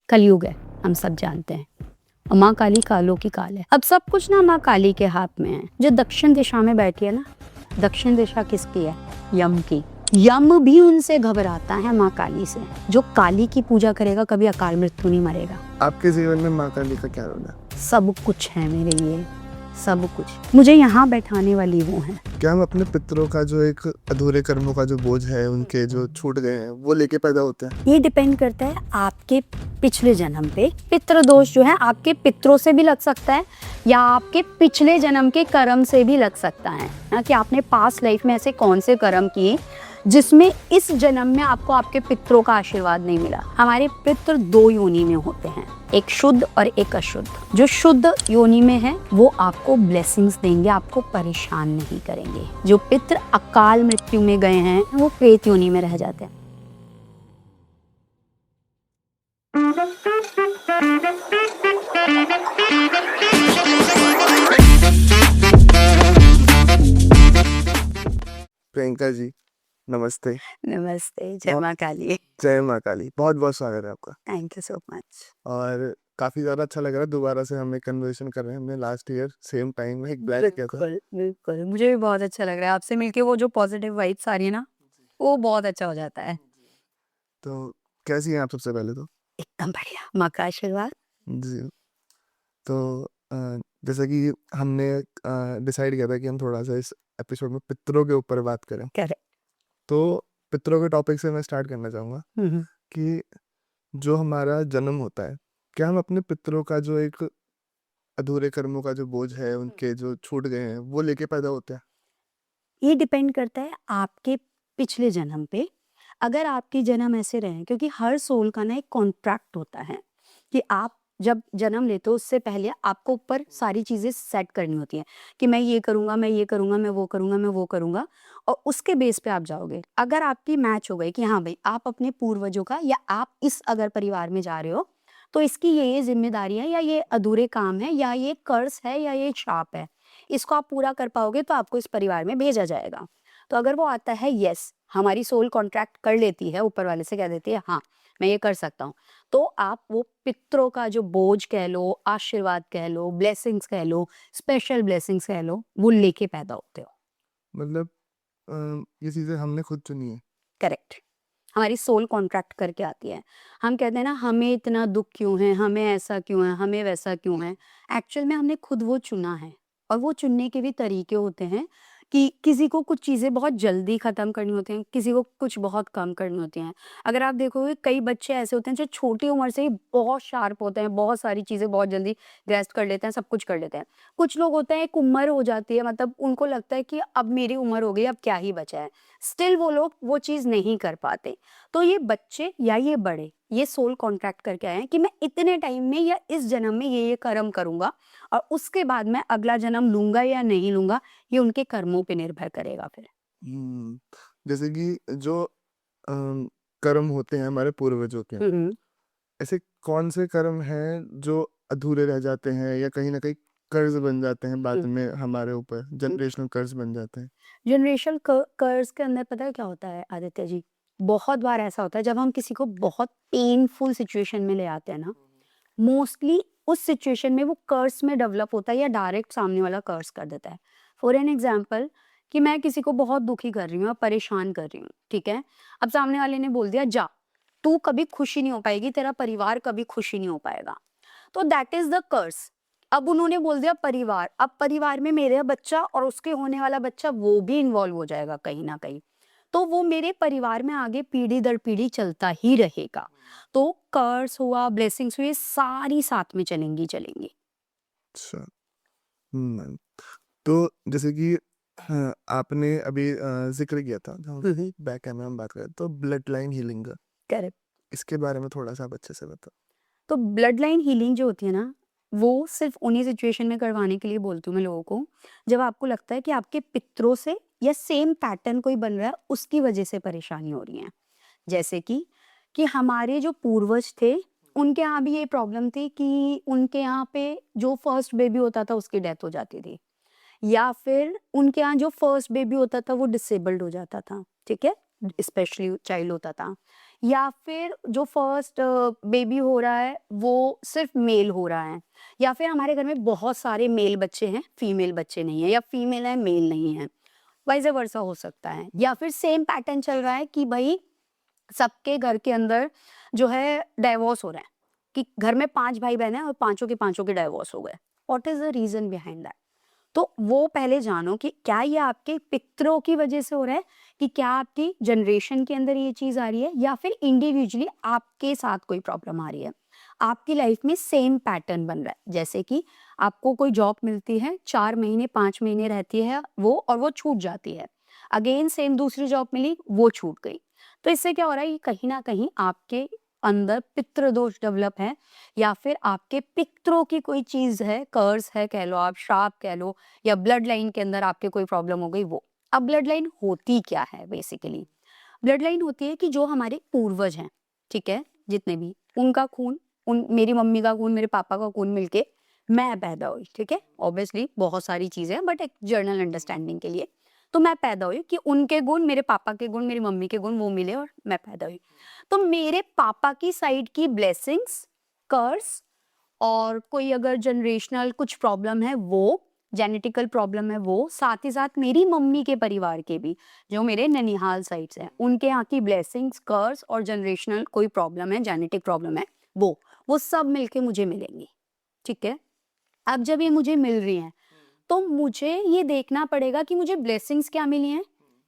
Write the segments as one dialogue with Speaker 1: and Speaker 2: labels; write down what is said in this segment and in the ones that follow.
Speaker 1: कलयुग है, हम सब जानते हैं। और माँ काली कालों की काल है। अब सब कुछ ना माँ काली के हाथ में है। जो दक्षिण दिशा में बैठी है ना, दक्षिण दिशा किसकी है? यम की। यम भी उनसे घबराता है माँ काली से। जो काली की पूजा करेगा कभी अकाल मृत्यु नहीं मरेगा।
Speaker 2: आपके जीवन में माँ काली का क्या रोल है?
Speaker 1: सब कुछ है मेरे लिए, सब कुछ। मुझे यहाँ बैठाने वाली वो है।
Speaker 2: क्या हम अपने पितरों का जो एक अधूरे कर्मों का जो बोझ है, उनके जो छूट गए हैं, वो लेके पैदा होते हैं?
Speaker 1: ये डिपेंड करता है आपके पिछले जन्म पे। पितृ दोष जो है आपके पितरों से भी लग सकता है या आपके पिछले जन्म के कर्म से भी लग सकता है ना, कि आपने पास्ट लाइफ में ऐसे कौन से कर्म किए जिसमें इस जन्म में आपको आपके पितरों का आशीर्वाद नहीं मिला। हमारे पितृ दो योनि में होते हैं, एक शुद्ध और एक अशुद्ध। जो शुद्ध योनि में है वो आपको ब्लेसिंग्स देंगे, आपको परेशान नहीं करेंगे। जो पितृ अकाल मृत्यु में गए हैं वो प्रेत योनि में रह जाते हैं।
Speaker 2: प्रियंका जी, नमस्ते।
Speaker 1: नमस्ते, जय माँ काली।
Speaker 2: जय माँ काली। बहुत बहुत स्वागत है आपका।
Speaker 1: Thank you so much.
Speaker 2: और काफी ज्यादा अच्छा लग रहा है, दोबारा से हम एक कन्वर्सेशन कर रहे हैं। हमने लास्ट ईयर सेम टाइम में एक ब्लैक किया था।
Speaker 1: बिल्कुल बिल्कुल, मुझे भी बहुत अच्छा लग रहा है आपसे मिलके। वो जो पॉजिटिव वाइब्स आ रही है ना, वो बहुत अच्छा हो जाता है।
Speaker 2: तो कैसी हैं आप सबसे पहले तो?
Speaker 1: एकदम बढ़िया, माँ का आशीर्वाद।
Speaker 2: जी। तो जैसा कि हमने डिसाइड किया था कि हम थोड़ा सा इस एपिसोड में पितरों के ऊपर बात करें,
Speaker 1: करेक्ट।
Speaker 2: तो पितरों के टॉपिक से मैं स्टार्ट करना चाहूँगा कि जो हमारा जन्म होता है, क्या हम अपने पितरों का जो एक अधूरे कर्मों का जो बोझ है, उनके जो छूट गए हैं, वो लेके पैदा होते हैं?
Speaker 1: ये डिपेंड करता है आपके पिछले जन्म पे। अगर आपके जन्म ऐसे रहे, क्योंकि हर सोल का ना एक कॉन्ट्रैक्ट होता है कि आप जब जन्म लेते हो उससे पहले आपको ऊपर सारी चीज़ें सेट करनी होती हैं कि मैं ये करूँगा, मैं ये करूँगा, मैं वो करूँगा, मैं वो करूँगा, और उसके बेस पे आप जाओगे। अगर आपकी मैच हो गई कि हाँ भाई आप अपने पूर्वजों का या आप इस अगर परिवार में जा रहे हो तो इसकी ये ज़िम्मेदारी है या ये अधूरे काम है या ये कर्स है या ये शाप है, इसको आप पूरा कर पाओगे तो आपको इस परिवार में भेजा जाएगा। तो अगर वो आता है यस, हमारी सोल कॉन्ट्रैक्ट कर लेती है, ऊपर वाले से कह देती है हाँ मैं ये कर सकता हूँ, तो आप वो पितरों का जो बोझ कह लो, आशीर्वाद कह लो, ब्लेसिंग्स कह लो, स्पेशल ब्लेसिंग्स कह लो, वो लेके पैदा होते हो।
Speaker 2: मतलब ये चीज़ें हमने खुद चुनी है?
Speaker 1: करेक्ट। हमारी सोल कॉन्ट्रैक्ट करके आती है। हम कहते हैं ना हमें इतना दुख क्यों है, हमें ऐसा क्यों है, हमें वैसा क्यों है। एक्चुअल में हमने खुद वो चुना है। और वो चुनने के भी तरीके होते हैं कि किसी को कुछ चीज़ें बहुत जल्दी ख़त्म करनी होती हैं, किसी को कुछ बहुत कम करनी होती हैं। अगर आप देखोगे कई बच्चे ऐसे होते हैं जो छोटी उम्र से ही बहुत शार्प होते हैं, बहुत सारी चीज़ें बहुत जल्दी ग्रैस्प कर लेते हैं, सब कुछ कर लेते हैं। कुछ लोग होते हैं एक उम्र हो जाती है, मतलब उनको लगता है कि अब मेरी उम्र हो गई, अब क्या ही बचा है। स्टिल वो लोग वो चीज़ नहीं कर पाते। तो ये बच्चे या ये बड़े, ये सोल कॉन्ट्रैक्ट करके आए हैं कि मैं इतने टाइम में या इस जन्म में ये कर्म करूँगा और उसके बाद मैं अगला जन्म लूँगा या नहीं लूँगा, ये उनके कर्मों पे निर्भर करेगा फिर।
Speaker 2: हुँ। जैसे कि जो कर्म होते हैं हमारे पूर्वजों के,
Speaker 1: हुँ, हुँ।
Speaker 2: ऐसे कौन से कर्म हैं जो अधूरे रह जाते हैं या कहीं न कहीं कर्ज़ बन जाते हैं बाद
Speaker 1: हुँ,
Speaker 2: में हमारे ऊपर,
Speaker 1: हुँ।
Speaker 2: जनरेशनल कर्ज़ बन जाते हैं?
Speaker 1: जनरेशनल कर्स के अंदर पता है क्या होता है आदित्य जी? बहुत बार ऐसा होता है जब हम किसी को बहुत पेनफुल सिचुएशन में ले आते हैं ना, मोस्टली उस सिचुएशन में वो कर्स में डेवलप होता है या डायरेक्ट सामने वाला कर्स कर देता है। फॉर एन एग्जाम्पल, कि मैं किसी को बहुत दुखी कर रही हूँ या परेशान कर रही हूँ, ठीक है? अब सामने वाले ने बोल दिया जा, तू कभी खुशी नहीं हो पाएगी, तेरा परिवार कभी खुशी नहीं हो पाएगा। तो दैट इज द कर्स। अब उन्होंने बोल दिया परिवार, अब परिवार में मेरा बच्चा और उसके होने वाला बच्चा वो भी इन्वॉल्व हो जाएगा कहीं ना कहीं। तो वो मेरे परिवार में आगे पीढ़ी दर पीढ़ी चलता ही रहेगा। तो कर्स हुआ, ब्लेसिंग्स हुए, सारी साथ में चलेंगी चलेंगी।
Speaker 2: अच्छा। हुँ। तो जैसे कि हाँ, आपने अभी ज़िक्र किया था, जहाँ बैक कैमरा में बात करें, तो ब्लड लाइन हीलिंग का,
Speaker 1: करेक्ट।
Speaker 2: इसके बारे में थोड़ा-सा आप अच्छे से बताओ?
Speaker 1: तो ब्लड लाइन हीलिंग जो होती है ना, वो सिर्फ उन्हीं सिचुएशन में करवाने के लिए बोलती हूँ मैं लोगों को, जब आपको लगता है कि आपके पितरों से या सेम पैटर्न कोई बन रहा है, उसकी वजह से परेशानी हो रही है। जैसे कि हमारे जो पूर्वज थे, उनके यहाँ भी ये प्रॉब्लम थी कि उनके यहाँ पे जो फर्स्ट बेबी होता था उसकी डेथ हो जाती थी, या फिर उनके यहाँ जो फर्स्ट बेबी होता था वो डिसेबल्ड हो जाता था, ठीक है? स्पेशली चाइल्ड होता था। या फिर जो फर्स्ट बेबी हो रहा है वो सिर्फ मेल हो रहा है, या फिर हमारे घर में बहुत सारे मेल बच्चे हैं, फीमेल बच्चे नहीं है, या फीमेल है मेल नहीं है, वाइस वर्सा हो सकता है। या फिर सेम पैटर्न चल रहा है कि भाई सबके घर के अंदर जो है डाइवोर्स हो रहा है, कि घर में 5 भाई बहन हैं और पांचों के डाइवोर्स हो गए। What is the reason behind that? तो वो पहले जानो कि क्या ये आपके पितरों की वजह से हो रहा है, कि क्या आपकी जनरेशन के अंदर ये चीज आ रही है, या फिर इंडिविजुअली आपके साथ कोई प्रॉब्लम आ रही है। आपकी लाइफ में सेम पैटर्न बन रहा है, जैसे कि आपको कोई जॉब मिलती है, 4 महीने 5 महीने रहती है वो, और वो छूट जाती है, अगेन सेम दूसरी जॉब मिली, वो छूट गई। तो इससे क्या हो रहा है, ये कहीं ना कहीं आपके अंदर पितृ दोष डेवलप है, या फिर आपके पितरों की कोई चीज है, कर्स है कह लो, आप श्राप कह लो, या ब्लड लाइन के अंदर आपके कोई प्रॉब्लम हो गई वो। अब ब्लड लाइन होती क्या है? बेसिकली ब्लड लाइन होती है कि जो हमारे पूर्वज हैं, ठीक है, जितने भी, उनका खून, उन मेरी मम्मी का खून, मेरे पापा का खून मिलके मैं पैदा हुई, ठीक है। ऑब्वियसली बहुत सारी चीजें, बट एक जर्नल अंडरस्टैंडिंग के लिए तो मैं पैदा हुई कि उनके गुण, मेरे पापा के गुण, मेरी मम्मी के गुण वो मिले और मैं पैदा हुई। तो मेरे पापा की साइड की ब्लेसिंग्स, कर्स, और कोई अगर जनरेशनल कुछ प्रॉब्लम है वो, जेनेटिकल प्रॉब्लम है वो, साथ ही साथ मेरी मम्मी के परिवार के भी, जो मेरे ननिहाल साइड से हैं, उनके यहाँ की ब्लेसिंग्स, कर्स और जनरेशनल कोई प्रॉब्लम है, जेनेटिक प्रॉब्लम है, वो सब मिलके मुझे मिलेंगी, ठीक है। अब जब ये मुझे मिल रही हैं, तो मुझे ये देखना पड़ेगा कि मुझे ब्लेसिंग्स क्या मिली हैं,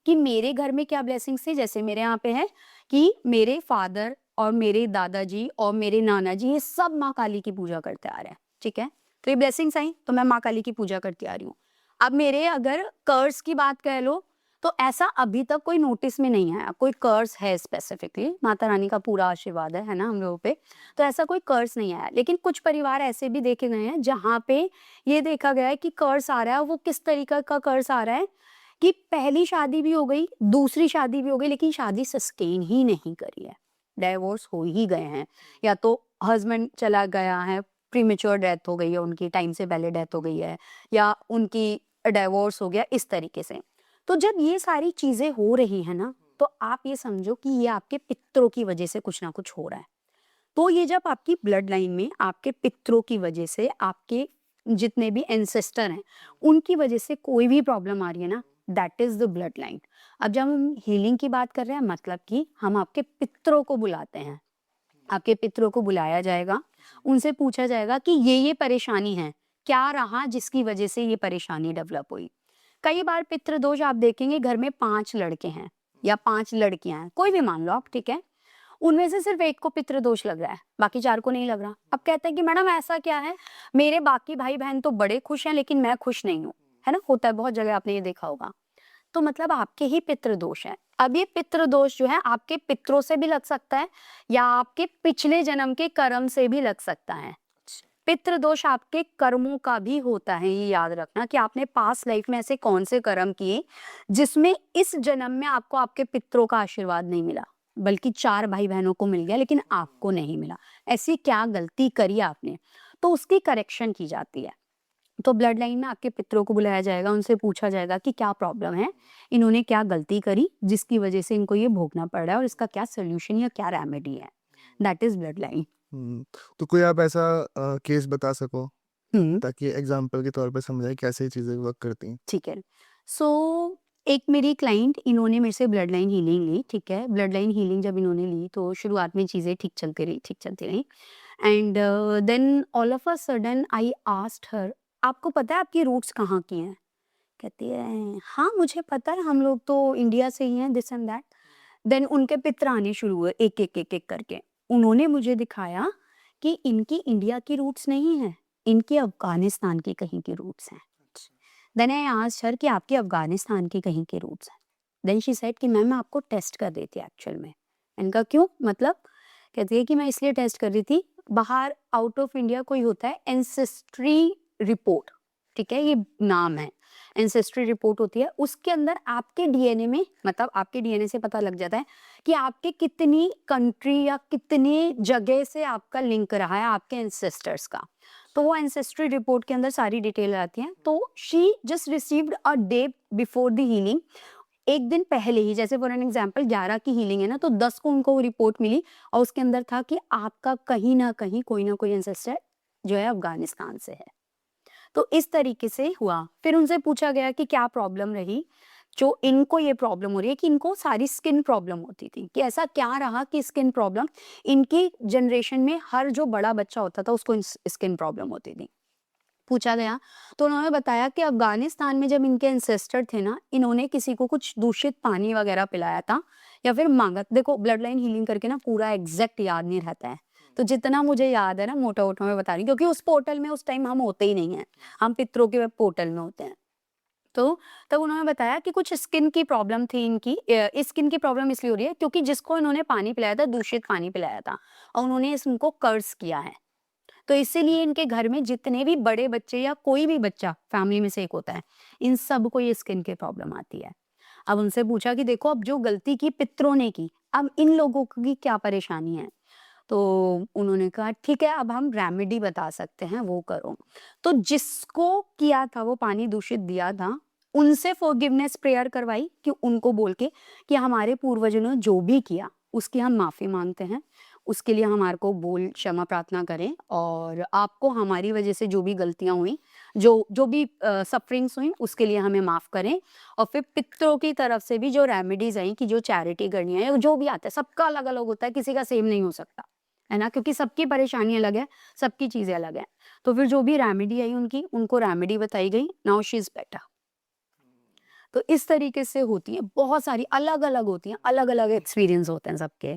Speaker 1: कि मेरे घर में क्या ब्लेसिंग्स थी। जैसे मेरे यहाँ पे है कि मेरे फादर और मेरे दादाजी और मेरे नाना जी ये सब माँ काली की पूजा करते आ रहे हैं, ठीक है। तो ये ब्लेसिंग्स आई तो मैं माँ काली की पूजा करती आ रही हूँ। अब मेरे अगर कर्स की बात कह लो, तो ऐसा अभी तक कोई नोटिस में नहीं आया, कोई कर्स है स्पेसिफिकली, माता रानी का पूरा आशीर्वाद है ना हम लोगों पे, तो ऐसा कोई कर्स नहीं आया। लेकिन कुछ परिवार ऐसे भी देखे गए हैं जहाँ पे ये देखा गया है कि कर्स आ रहा है। वो किस तरीका का कर्स आ रहा है कि पहली शादी भी हो गई, दूसरी शादी भी हो गई, लेकिन शादी सस्टेन ही नहीं करी है, डाइवोर्स हो ही गए हैं, या तो हस्बैंड चला गया है, प्रीमेच्योर डेथ हो गई है, उनकी टाइम से पहले डेथ हो गई है, या उनकी डाइवोर्स हो गया, इस तरीके से। तो जब ये सारी चीजें हो रही है ना, तो आप ये समझो कि ये आपके पितरों की वजह से कुछ ना कुछ हो रहा है। तो ये जब आपकी ब्लड लाइन में आपके पितरों की वजह से, आपके जितने भी एंसेस्टर हैं, उनकी वजह से कोई भी प्रॉब्लम आ रही है ना, that is the blood line. अब जब हम हीलिंग की बात कर रहे हैं, मतलब कि हम आपके पितरों को बुलाते हैं, आपके पितरों को बुलाया जाएगा, उनसे पूछा जाएगा कि ये परेशानी है, क्या रहा जिसकी वजह से ये परेशानी डेवलप हुई। कई बार पितृ दोष आप देखेंगे, घर में 5 लड़के हैं या 5 लड़कियां हैं, कोई भी मान लो आप, ठीक है, उनमें से सिर्फ एक को पितृ दोष लग रहा है, बाकी 4 को नहीं लग रहा। अब कहते हैं कि मैडम ऐसा क्या है, मेरे बाकी भाई बहन तो बड़े खुश हैं लेकिन मैं खुश नहीं हूँ, है ना, होता है बहुत जगह, आपने ये देखा होगा। तो मतलब आपके ही पितृ दोष है। अब ये पितृ दोष जो है आपके पितरों से भी लग सकता है, या आपके पिछले जन्म के कर्म से भी लग सकता है। पितृ दोष आपके कर्मों का भी होता है, ये याद रखना कि आपने पास्ट लाइफ में ऐसे कौन से कर्म किए जिसमें इस जन्म में आपको आपके पितरों का आशीर्वाद नहीं मिला, बल्कि 4 भाई बहनों को मिल गया लेकिन आपको नहीं मिला। ऐसी क्या गलती करी आपने, तो उसकी करेक्शन की जाती है। तो ब्लड लाइन में आपके पितरों को बुलाया जाएगा, उनसे पूछा जाएगा कि क्या प्रॉब्लम है, इन्होंने क्या गलती करी जिसकी वजह से इनको ये भोगना पड़ रहा है, और इसका क्या सोल्यूशन या क्या रेमेडी है। That is blood line.
Speaker 2: Hmm, तो कोई आप ऐसा केस बता सको ताकि एग्जाम्पल के तौर पे समझाए कैसे ये चीजें वर्क करती हैं।
Speaker 1: ठीक है। सो एक मेरी क्लाइंट, इन्होंने मेरे से ब्लड लाइन हीलिंग ली, ठीक है। ब्लड लाइन हीलिंग जब इन्होंने ली तो शुरुआत में चीज़ें ठीक चलती रही, and then all of a sudden I asked her, आपको पता है आपकी रूट्स कहाँ की हैं? कहती है हाँ मुझे पता है, हम लोग तो इंडिया से ही हैं, दिस एंड दैट। देन उनके पितर आने शुरू हुए एक एक एक एक करके। उन्होंने मुझे दिखाया कि इनकी इंडिया की रूट्स नहीं है, इनकी अफगानिस्तान की कहीं की रूट्स हैं। देन आई आस्क्ड हर कि आपके अफगानिस्तान की कहीं के रूट्स हैं? देन शी सेड कि मैम मैं आपको टेस्ट कर रही थी एक्चुअल में। मैंने कहा क्यों, मतलब? कहती है कि मैं इसलिए टेस्ट कर रही थी, बाहर आउट ऑफ इंडिया कोई होता है एंसेस्ट्री रिपोर्ट, ठीक है, ये नाम है, एंसेस्ट्री रिपोर्ट होती है, उसके अंदर आपके डीएनए में, मतलब आपके डीएनए से पता लग जाता है कि आपके कितनी कंट्री या कितने जगह से आपका लिंक रहा है आपके एंसेस्टर्स का। तो वो एंसेस्ट्री रिपोर्ट के अंदर सारी डिटेल आती हैं। तो she just received a day before the healing एक दिन पहले ही, जैसे फॉर एन एग्जांपल 11 की हीलिंग है ना, तो 10 को उनको रिपोर्ट मिली और उसके अंदर था कि आपका कहीं ना कहीं कोई ना कोई एंसेस्टर जो है अफगानिस्तान से है। तो इस तरीके से हुआ। फिर उनसे पूछा गया कि क्या प्रॉब्लम रही, जो इनको ये प्रॉब्लम हो रही है कि इनको सारी स्किन प्रॉब्लम होती थी, कि ऐसा क्या रहा कि स्किन प्रॉब्लम, इनकी जनरेशन में हर जो बड़ा बच्चा होता था उसको स्किन प्रॉब्लम होती थी। पूछा गया तो उन्होंने बताया कि अफगानिस्तान में जब इनके एंसेस्टर थे ना, इन्होंने किसी को कुछ दूषित पानी वगैरह पिलाया था या फिर मांगा। देखो ब्लड लाइन हीलिंग करके ना पूरा एग्जैक्ट याद नहीं रहता है, तो जितना मुझे याद है ना मोटा मोटा मैं बता रही हूँ, क्योंकि उस पोर्टल में उस टाइम हम होते ही नहीं हैं, हम पितरों के पोर्टल में होते हैं। तो तब उन्होंने बताया कि कुछ स्किन की प्रॉब्लम थी इनकी। स्किन की प्रॉब्लम इसलिए हो रही है क्योंकि जिसको इन्होंने पानी पिलाया था दूषित पानी पिलाया था और उन्होंने इनको कर्स किया है। तो इसीलिए इनके घर में जितने भी बड़े बच्चे या कोई भी बच्चा फैमिली में से एक होता है, इन सबको ये स्किन की प्रॉब्लम आती है। अब उनसे पूछा कि देखो अब जो गलती की पितरों ने की, अब इन लोगों की क्या परेशानी है। तो उन्होंने कहा ठीक है, अब हम रेमेडी बता सकते हैं, वो करो। तो जिसको किया था वो पानी दूषित दिया था, उनसे फॉरगिवनेस प्रेयर करवाई कि उनको बोल के कि हमारे पूर्वजों ने जो भी किया उसकी हम माफी मांगते हैं, उसके लिए हमारे को बोल क्षमा प्रार्थना करें, और आपको हमारी वजह से जो भी गलतियां हुई, जो जो भी सफरिंग्स हुई उसके लिए हमें माफ करें। और फिर पितरों की तरफ से भी जो रेमेडीज आई कि जो चैरिटी करनी है, जो भी आता है सबका अलग अलग होता है, किसी का सेम नहीं हो सकता है ना, क्योंकि सबकी परेशानी अलग है, सबकी चीजें अलग है। तो फिर जो भी रेमेडी आई उनकी, उनको रेमेडी बताई गई, नाउ शी इज बेटर। तो इस तरीके से होती है, बहुत सारी अलग अलग होती हैं, अलग अलग एक्सपीरियंस होते हैं सबके।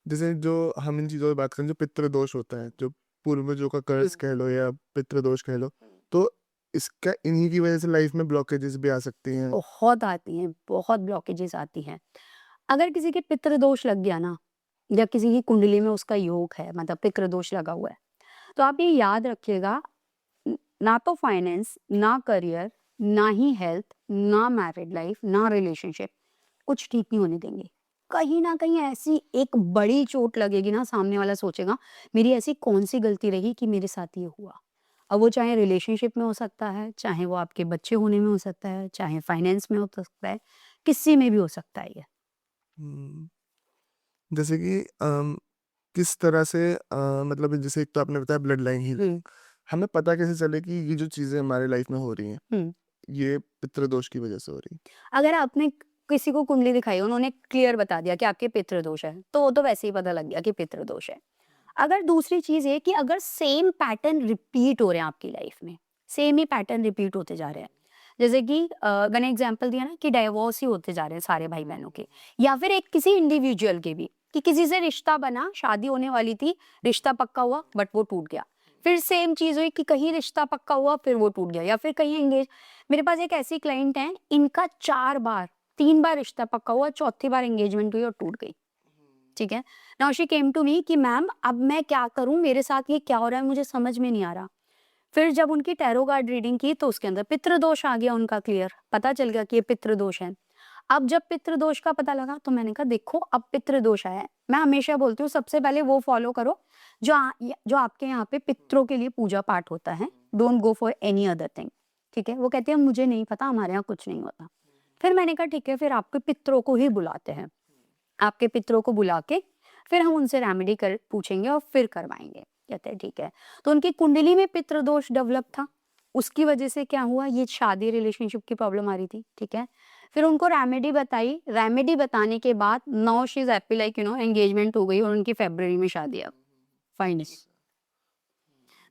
Speaker 2: जैसे जो हम इन चीज़ों की बात करें, जो पितृदोष होता है, जो पूर्वजों का कर्ज कह लो या पितृदोष कह लो, तो इसका इन्हीं की वजह से लाइफ में ब्लॉकेजेस भी आ सकती हैं।
Speaker 1: बहुत आती हैं, बहुत ब्लॉकेजेस आती हैं। अगर किसी के पितृदोष लग गया ना, या किसी की कुंडली में उसका योग है, मतलब पितृदोष लगा हुआ है, तो आप ये याद रखिएगा, ना तो फाइनेंस, ना करियर, ना ही हेल्थ, ना मैरिड लाइफ, ना रिलेशनशिप, कुछ ठीक नहीं होने देंगे। कहीं ना कहीं ऐसी एक बड़ी चोट लगेगी ना, सामने वाला सोचेगा मेरी ऐसी कौन सी गलती रही कि मेरे साथ ये हुआ। अब वो चाहे रिलेशनशिप में हो सकता है, चाहे वो आपके बच्चे होने में हो सकता है, चाहे फाइनेंस में हो सकता है, किसी में भी हो सकता है ये।
Speaker 2: हम्म, जैसे कि किस तरह से मतलब जैसे एक तो आपने बताया ब्लड लाइन हीलिंग, हमें पता कैसे चले कि ये जो चीज़ें हमारे लाइफ में हो रही हैं,
Speaker 1: हम्म
Speaker 2: ये पितृदोष की वजह से हो रही हैं?
Speaker 1: अगर आपने किसी को कुंडली दिखाई, उन्होंने क्लियर बता दिया कि आपके पितृदोष है, तो वो तो वैसे ही पता लग गया कि पितृदोष है। अगर दूसरी चीज ये कि अगर सेम पैटर्न रिपीट हो रहे हैं आपकी लाइफ में, सेम ही पैटर्न रिपीट होते जा रहे हैं, जैसे कि मैंने एग्जांपल दिया ना कि डाइवोर्स ही होते जा रहे हैं सारे भाई बहनों के, या फिर एक किसी इंडिविजुअल के भी, कि किसी से रिश्ता बना, शादी होने वाली थी, रिश्ता पक्का हुआ बट वो टूट गया। फिर सेम चीज हुई कि कहीं रिश्ता पक्का हुआ फिर वो टूट गया, या फिर कहीं एंगेज। मेरे पास एक ऐसी क्लाइंट है, इनका 4 बार, 3 बार रिश्ता पक्का हुआ, चौथी बार एंगेजमेंट हुई और टूट गई। ठीक है। Now she came to me कि मैम अब मैं क्या करूं, मेरे साथ ये क्या हो रहा है, मुझे समझ में नहीं आ रहा। फिर जब उनकी टैरो कार्ड रीडिंग की तो उसके अंदर पितृदोष आ गया, उनका क्लियर पता चल गया कि ये पितृदोष है। अब जब पितृदोष का पता लगा तो मैंने कहा देखो अब पितृदोष आया है, मैं हमेशा बोलती हूँ सबसे पहले वो फॉलो करो जो आपके यहाँ पे पितरों के लिए पूजा पाठ होता है, don't go for any other thing. ठीक है। वो कहती है मुझे नहीं पता, हमारे यहाँ कुछ नहीं होता। फिर मैंने कहा ठीक है, फिर आपके पितरों को ही बुलाते हैं, आपके पितरों को बुला के फिर हम उनसे रेमेडी कर पूछेंगे और फिर करवाएंगे। कहते हैं ठीक है। तो उनकी कुंडली में पितृदोष डेवलप था, उसकी वजह से क्या हुआ, ये शादी रिलेशनशिप की प्रॉब्लम आ रही थी। ठीक है। फिर उनको रेमेडी बताई, रेमेडी बताने के बाद now she is happy, like engagement हो गई और उनकी फरवरी में शादी अब फाइनल।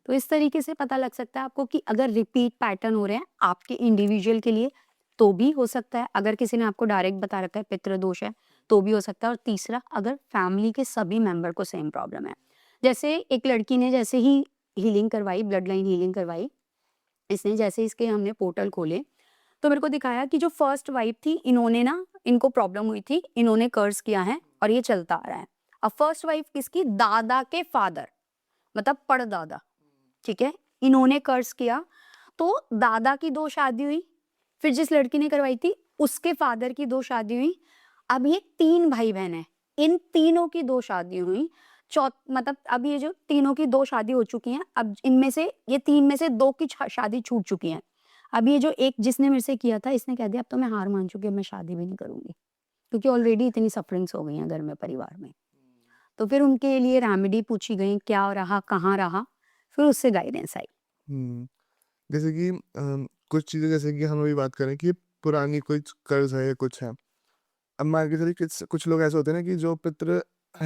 Speaker 1: तो इस तरीके से पता लग सकता है आपको कि अगर रिपीट पैटर्न हो रहे हैं आपके इंडिविजुअल के लिए तो भी हो सकता है, अगर किसी ने आपको डायरेक्ट बता रखा है पितृदोष है तो भी हो सकता है, और तीसरा अगर फैमिली के सभी मेंबर को सेम प्रॉब्लम है। जैसे एक लड़की ने जैसे ही हीलिंग करवाई, ब्लड लाइन हीलिंग करवाई, इसने जैसे इसके हमने पोर्टल खोले तो मेरे को दिखाया कि जो फर्स्ट वाइफ थी, इन्होंने ना, इनको प्रॉब्लम हुई थी, इन्होंने कर्ज किया है और ये चलता आ रहा है। अब फर्स्ट वाइफ किसकी, दादा के फादर, मतलब पड़दादा। ठीक है। इन्होंने कर्ज किया तो दादा की 2 शादी हुई, फिर जिस लड़की ने करवाई थी उसके फादर की 2 शादी हुई। अब ये 3 भाई बहन है, इन तीनों की 2 शादी हुई। मतलब अब ये जो तीनों की 2 शादी हो चुकी हैं, अब इनमें से ये 3 में से 2 की शादी छूट चुकी है। अब ये जो एक जिसने मेरे से किया था, इसने कह दिया अब तो मैं हार मान चुकी हूँ, अब मैं शादी भी नहीं करूँगी। क्योंकि ऑलरेडी इतनी सफरिंग्स हो गई हैं घर में, परिवार में। तो फिर उनके लिए रेमेडी पूछी गई, क्या रहा, कहाँ रहा, फिर उससे गाइडेंस आई।
Speaker 2: हुँ। जैसे कि कुछ चीज़ें जैसे कि हम अभी बात करें कि पुरानी कुछ कर्ज़ है या कुछ है। अब मान के चलिए कुछ कुछ लोग ऐसे होते हैं ना कि जो पितृ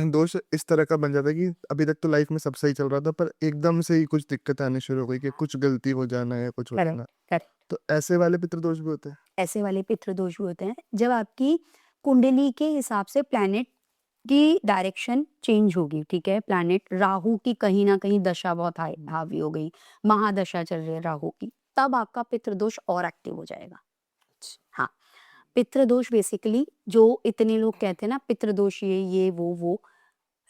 Speaker 2: दोष इस तरह का बन जाता है कि अभी तक तो लाइफ में सब सही चल रहा था, पर एकदम से ही कुछ दिक्कतें आनी शुरू हो गई कि कुछ गलती हो जाना या कुछ हो
Speaker 1: करेक्ट,
Speaker 2: जाना।
Speaker 1: करेक्ट।
Speaker 2: तो ऐसे वाले पितृदोष भी होते हैं?
Speaker 1: ऐसे वाले पितृदोष भी होते हैं जब आपकी कुंडली के हिसाब से प्लैनेट की डायरेक्शन चेंज होगी, ठीक है? प्लैनेट राहु की कहीं न कहीं दशा बहुत हावी हो गई, महादशा चल रही है राहु की, तब आपका पितृदोष और एक्टिव हो जाएगा। हाँ, पितृदोष बेसिकली जो इतने लोग कहते हैं ना पितृदोष ये वो,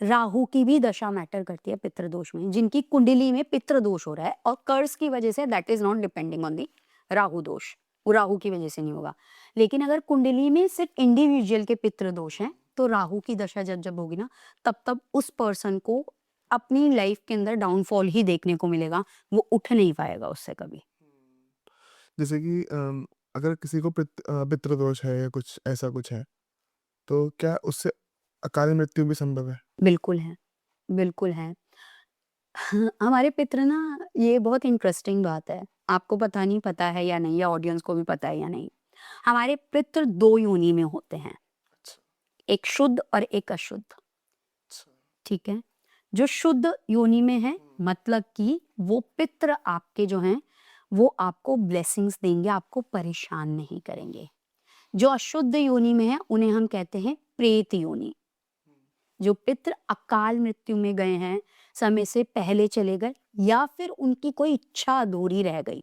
Speaker 1: राहु की भी दशा मैटर करती है पितृदोष में। जिनकी कुंडली में पितृदोष हो रहा है और कर्स की वजह से, that is not depending on the Rahu दोष, वो राहु की वजह से नहीं होगा। लेकिन अगर कुंडली में सिर्फ इंडिविजुअल के पितृदोष हैं, तो राहु की दशा जब जब होगी ना, तब उस पर्सन को अपनी लाइफ के अंदर डाउनफॉल ही देखने को मिलेगा, वो उठ नहीं पाएगा उससे कभी।
Speaker 2: जैसे कि अगर किसी को पितृदोष है या कुछ ऐसा कुछ है, तो क्या उससे अकाल मृत्यु भी संभव है?
Speaker 1: बिल्कुल है, बिल्कुल है। हमारे पितृ ना, ये बहुत इंटरेस्टिंग बात है। आपको पता नहीं पता है या नहीं, या ऑडियंस को भी पता है या नहीं। हमारे पितृ 2 योनि में होते हैं,
Speaker 2: अच्छा,
Speaker 1: एक शुद्ध और एक अशुद्ध,
Speaker 2: अच्छा।
Speaker 1: ठीक है? जो शुद्ध योनि में है, मतलब कि वो पितृ आपके जो हैं, वो आपको ब्लेसिंग्स देंगे, आपको परेशान नहीं करेंगे। जो अशुद्ध योनि में है, उन्हें हम कहते हैं प्रेत योनि। जो पितृ अकाल मृत्यु में गए हैं, समय से पहले चले गए, या फिर उनकी कोई इच्छा अधूरी रह गई,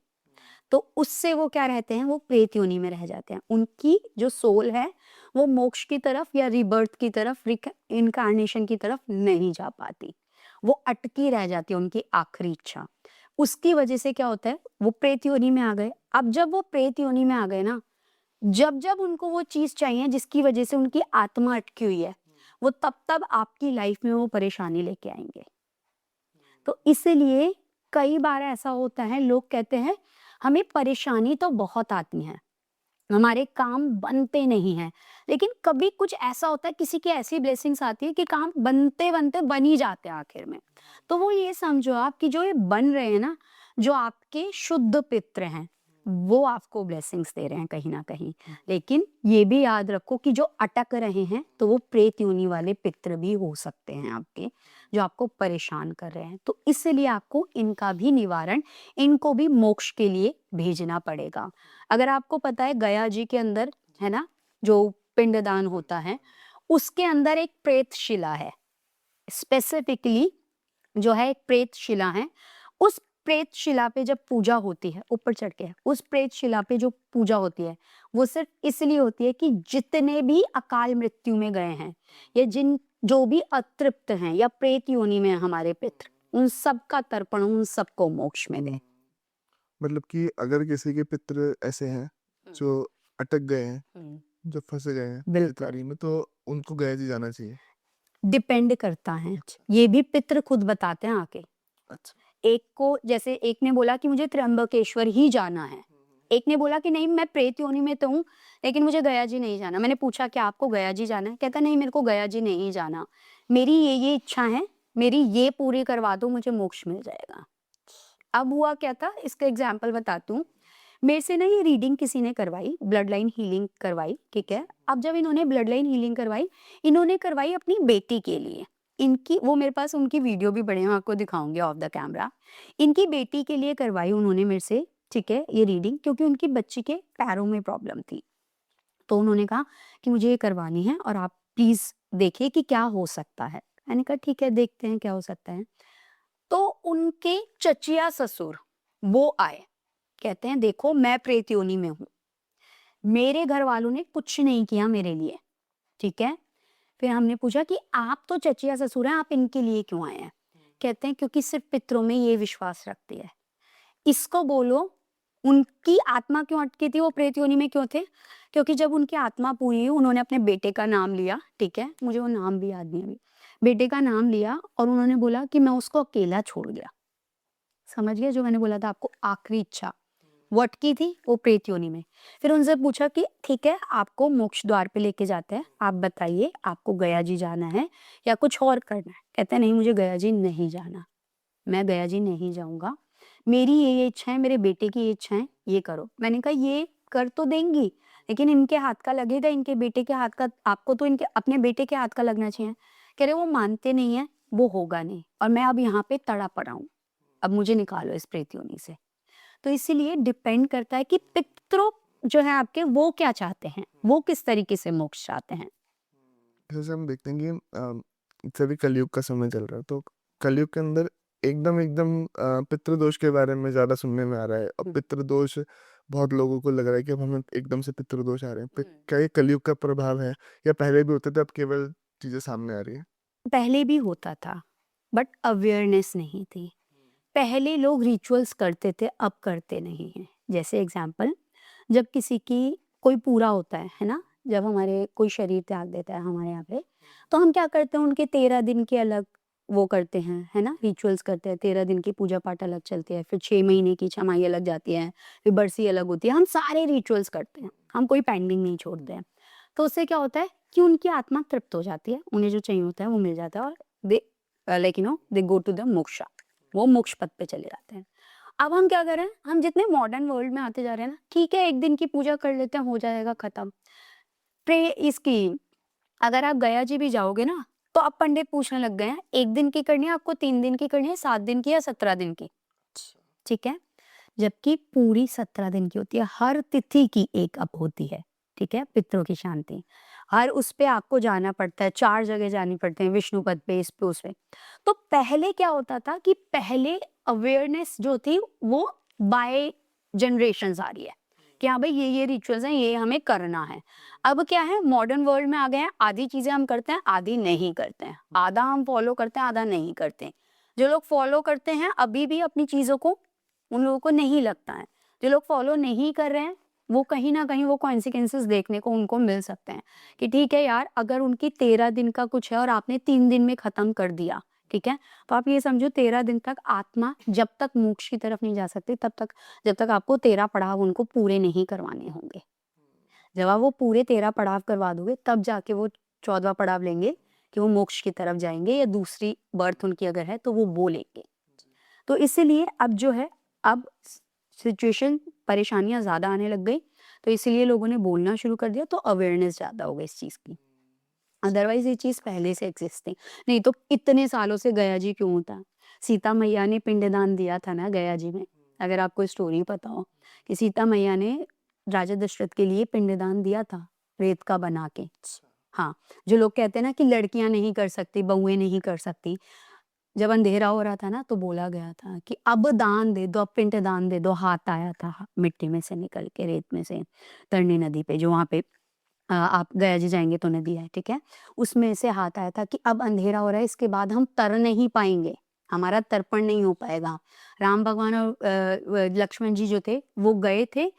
Speaker 1: तो उससे वो क्या रहते हैं, वो प्रेत योनि में रह जाते हैं। उनकी जो सोल है, वो मोक्ष की तरफ या रिबर्थ की तरफ, इनकार्नेशन की तरफ नहीं जा पाती, वो अटकी रह जाती है, उनकी आखिरी इच्छा। उसकी वजह से क्या होता है, वो प्रेत योनि में आ गए। अब जब वो प्रेत योनि में आ गए ना, जब जब उनको वो चीज चाहिए जिसकी वजह से उनकी आत्मा अटकी हुई है, वो तब तब आपकी लाइफ में वो परेशानी लेके आएंगे। तो इसलिए कई बार ऐसा होता है, लोग कहते हैं हमें परेशानी तो बहुत आती है, हमारे काम बनते नहीं हैं, लेकिन कभी कुछ ऐसा होता है, किसी की ऐसी ब्लेसिंग्स आती है कि काम बनते बनते बन ही जाते हैं आखिर में। तो वो ये समझो आप कि जो ये बन रहे हैं ना, जो आपके शुद्ध पित्र हैं, वो आपको ब्लेसिंग्स दे रहे हैं कहीं ना कहीं। लेकिन ये भी याद रखो कि जो अटक रहे हैं, तो वो प्रेत योनि वाले पित्र भी हो सकते हैं आपके, जो आपको परेशान कर रहे हैं। तो इसलिए आपको इनका भी निवारण, इनको भी मोक्ष के लिए भेजना पड़ेगा। अगर आपको पता है गया जी के अंदर है ना, जो पिंडदान होता है, उसके अंदर एक प्रेत शिला है, स्पेसिफिकली जो है एक प्रेत शिला है। उस प्रेत शिला पे जब पूजा होती है, ऊपर चढ़ के, उस प्रेत शिला पे जो पूजा होती है, वो सिर्फ इसलिए होती है कि जितने भी अकाल मृत्यु में गए हैं, या जो भी अतृप्त हैं या प्रेत योनि में हैं हमारे पितृ, उन सब का तर्पण उन सबको मोक्ष में दे।
Speaker 2: मतलब कि अगर किसी के पितृ ऐसे हैं, जो अटक गए हैं, जो फँसे गए हैं
Speaker 1: बिल्कुल।
Speaker 2: चित्रकारी में, तो उनको गया जी जाना चाहिए।
Speaker 1: डिपेंड करता है,
Speaker 2: अच्छा,
Speaker 1: ये भी पितृ खुद बताते हैं आके।
Speaker 2: अच्छा।
Speaker 1: एक को, जैसे एक ने बोला कि मुझे त्र्यंबकेश्वर ही जाना है, एक ने बोला कि नहीं मैं प्रेत योनि में तो हूँ, लेकिन मुझे गया जी नहीं जाना। मैंने पूछा कि आपको गया जी जाना है? कहता नहीं, मेरे को गया जी नहीं जाना, मेरी ये इच्छा है, मेरी ये पूरी करवा दो, मुझे मोक्ष मिल जाएगा। अब हुआ क्या था, इसका एग्जाम्पल बताती हूँ। मेरे से ना ये रीडिंग किसी ने करवाई, ब्लड लाइन हीलिंग करवाई, ठीक है? अब जब इन्होंने ब्लड लाइन हीलिंग करवाई, इन्होंने करवाई अपनी बेटी के लिए। इनकी, वो मेरे पास उनकी वीडियो भी पड़ी है, मैं आपको दिखाऊंगी ऑफ द कैमरा। इनकी बेटी के लिए करवाई उन्होंने मेरे से, ठीक है, ये रीडिंग, क्योंकि उनकी बच्ची के पैरों में प्रॉब्लम थी। तो उन्होंने कहा कि मुझे ये करवानी है और आप प्लीज देखिए कि क्या हो सकता है। मैंने कहा ठीक है, देखते हैं क्या हो सकता है। तो उनके चचिया ससुर वो आए, कहते हैं देखो मैं प्रेत योनि में हूँ, मेरे घर वालों ने कुछ नहीं किया मेरे लिए, ठीक है? फिर हमने पूछा कि आप तो चचिया ससुर हैं, आप इनके लिए क्यों आए हैं? कहते हैं क्योंकि सिर्फ पितरों में ये विश्वास रखती है। इसको बोलो, उनकी आत्मा क्यों अटकी थी, वो प्रेत योनि में क्यों थे? क्योंकि जब उनकी आत्मा पूरी हुई, उन्होंने अपने बेटे का नाम लिया, ठीक है? मुझे वो नाम भी याद नहीं अभी। बेटे का नाम लिया और उन्होंने बोला कि मैं उसको अकेला छोड़ गया। समझ गए जो मैंने बोला था आपको, आखिरी इच्छा। वट की थी वो प्रेत योनि में। फिर उनसे पूछा कि ठीक है आपको मोक्ष द्वार पे लेके जाते हैं, आप बताइए आपको गया जी जाना है या कुछ और करना है? कहते हैं नहीं मुझे गया जी नहीं जाना, मैं गया जी नहीं जाऊँगा। मेरी ये इच्छा है, मेरे बेटे की ये इच्छा है, ये करो। मैंने कहा ये कर तो देंगी, लेकिन इनके हाथ का लगेगा, इनके बेटे के हाथ का आपको तो इनके अपने बेटे के हाथ का लगना चाहिए। कह रहे वो मानते नहीं हैं, वो होगा नहीं और मैं अब यहाँ पे तड़ा पड़ा हूँ, अब मुझे निकालो इस प्रेत योनि से। तो इसीलिए डिपेंड करता है कि पितरों जो है आपके वो क्या चाहते हैं, वो किस तरीके से मोक्ष चाहते हैं।
Speaker 2: जैसे हम देखते हैं कि अभी कलयुग का समय चल रहा है, तो कलयुग के अंदर एकदम एकदम पितृदोष के बारे में ज़्यादा सुनने में आ रहा है। अब
Speaker 1: हुँ।
Speaker 2: पितृदोष बहुत लोगों को लग रहा है कि अब हमें एकदम से पितृदोष आ रहे हैं।
Speaker 1: हुँ।
Speaker 2: क्या ये कलयुग का प्रभाव है या पहले भी होते थे, अब केवल चीज़ें सामने आ रही है?
Speaker 1: पहले भी होता था, बट अवेयरनेस नहीं थी। पहले लोग रिचुअल्स करते थे, अब करते नहीं हैं। जैसे एग्ज़ाम्पल जब किसी की कोई पूरा होता है ना? जब हमारे कोई शरीर त्याग देता है हमारे यहाँ पे, तो हम क्या करते हैं उनके 13 दिन के अलग वो करते हैं, है ना? रिचुअल्स करते हैं, 13 दिन की पूजा-पाठ अलग चलती है, फिर 6 महीने की छमाही अलग जाती है, फिर बरसी अलग होती है। हम सारे रिचुअल्स करते हैं, हम कोई पेंडिंग नहीं छोड़ते हैं। तो उससे क्या होता है कि उनकी आत्मा तृप्त हो जाती है, उन्हें जो चाहिए होता है वो मिल जाता है और they like they go to the moksha, वो मोक्ष पद पे चले जाते हैं। अब हम क्या कर रहे हैं, हम जितने मॉडर्न वर्ल्ड में आते जा रहे हैं ना, ठीक है 1 दिन की पूजा कर लेते हैं, हो जाएगा खत्म। प्रे इसकी अगर आप गया जी भी जाओगे ना, तो अब पंडित पूछने लग गए हैं, 1 दिन की करनी है आपको, 3 दिन की करनी है, 7 दिन की या 17 दिन की, ठीक है? जबकि पूरी 17 दिन की होती है, हर तिथि की एक अब होती है, ठीक है? पितरों की शांति। हर उस पे आपको जाना पड़ता है, 4 जगह जानी पड़ते हैं, विष्णु पद पे, इस पे, उस पे। तो पहले क्या होता था कि पहले अवेयरनेस जो थी वो बाय जनरेशंस आ रही है, कि हाँ भाई ये रिचुअल्स हैं, ये हमें करना है। अब क्या है मॉडर्न वर्ल्ड में आ गए हैं, आधी चीज़ें हम करते हैं, आधी नहीं करते हैं। आधा हम फॉलो करते हैं, आधा नहीं करते हैं। जो लोग फॉलो करते हैं, अभी भी अपनी चीज़ों को उन लोगों को नहीं लगता है। जो लोग फॉलो नहीं कर रहे हैं, वो कहीं न कहीं वो कॉन्सिक्वेंसेस देखने को उनको मिल सकते हैं, कि ठीक है यार, अगर उनकी 13 दिन का कुछ है और आपने 3 दिन में ख़त्म कर दिया, ठीक है? तो आप ये समझो 13 दिन तक आत्मा जब तक मोक्ष की तरफ नहीं जा सकती, तब तक जब तक आपको 13 पड़ाव उनको पूरे नहीं करवाने होंगे। जब आप वो पूरे 13 पड़ाव करवा दोगे, तब जाके वो 14वाँ पड़ाव लेंगे कि वो मोक्ष की तरफ जाएँगे या दूसरी बर्थ उनकी अगर है, तो वो लेंगे। तो इसीलिए अब जो है अब सिचुएशन परेशानियाँ ज़्यादा आने लग गई, तो इसीलिए लोगों ने बोलना शुरू कर दिया, तो अवेयरनेस ज़्यादा हो गई इस चीज़ की। अदरवाइज़ ये चीज़ पहले से एग्ज़िस्ट थी। नहीं तो इतने सालों से गया जी क्यों होता? सीता मैया ने पिंडदान दिया था ना गया जी में, अगर आपको स्टोरी पता हो कि सीता मैया ने राजा दशरथ के लिए पिंडदान दिया था, रेत का बना के। हाँ, जो लोग कहते हैं ना कि लड़कियाँ नहीं कर सकती, बहुएँ नहीं कर सकती, जब अंधेरा हो रहा था ना तो बोला गया था कि अब दान दे दो, अब पिंडदान दे दो। हाथ आया था मिट्टी में से निकल के, रेत में से, तरनी नदी पे, जो वहाँ पे आप गया जी जाएँगे तो नदी है, ठीक है? उसमें से हाथ आया था कि अब अंधेरा हो रहा है, इसके बाद हम तर नहीं पाएँगे, हमारा तर्पण नहीं हो पाएगा। राम भगवान और लक्ष्मण जी जो थे, वो गए थे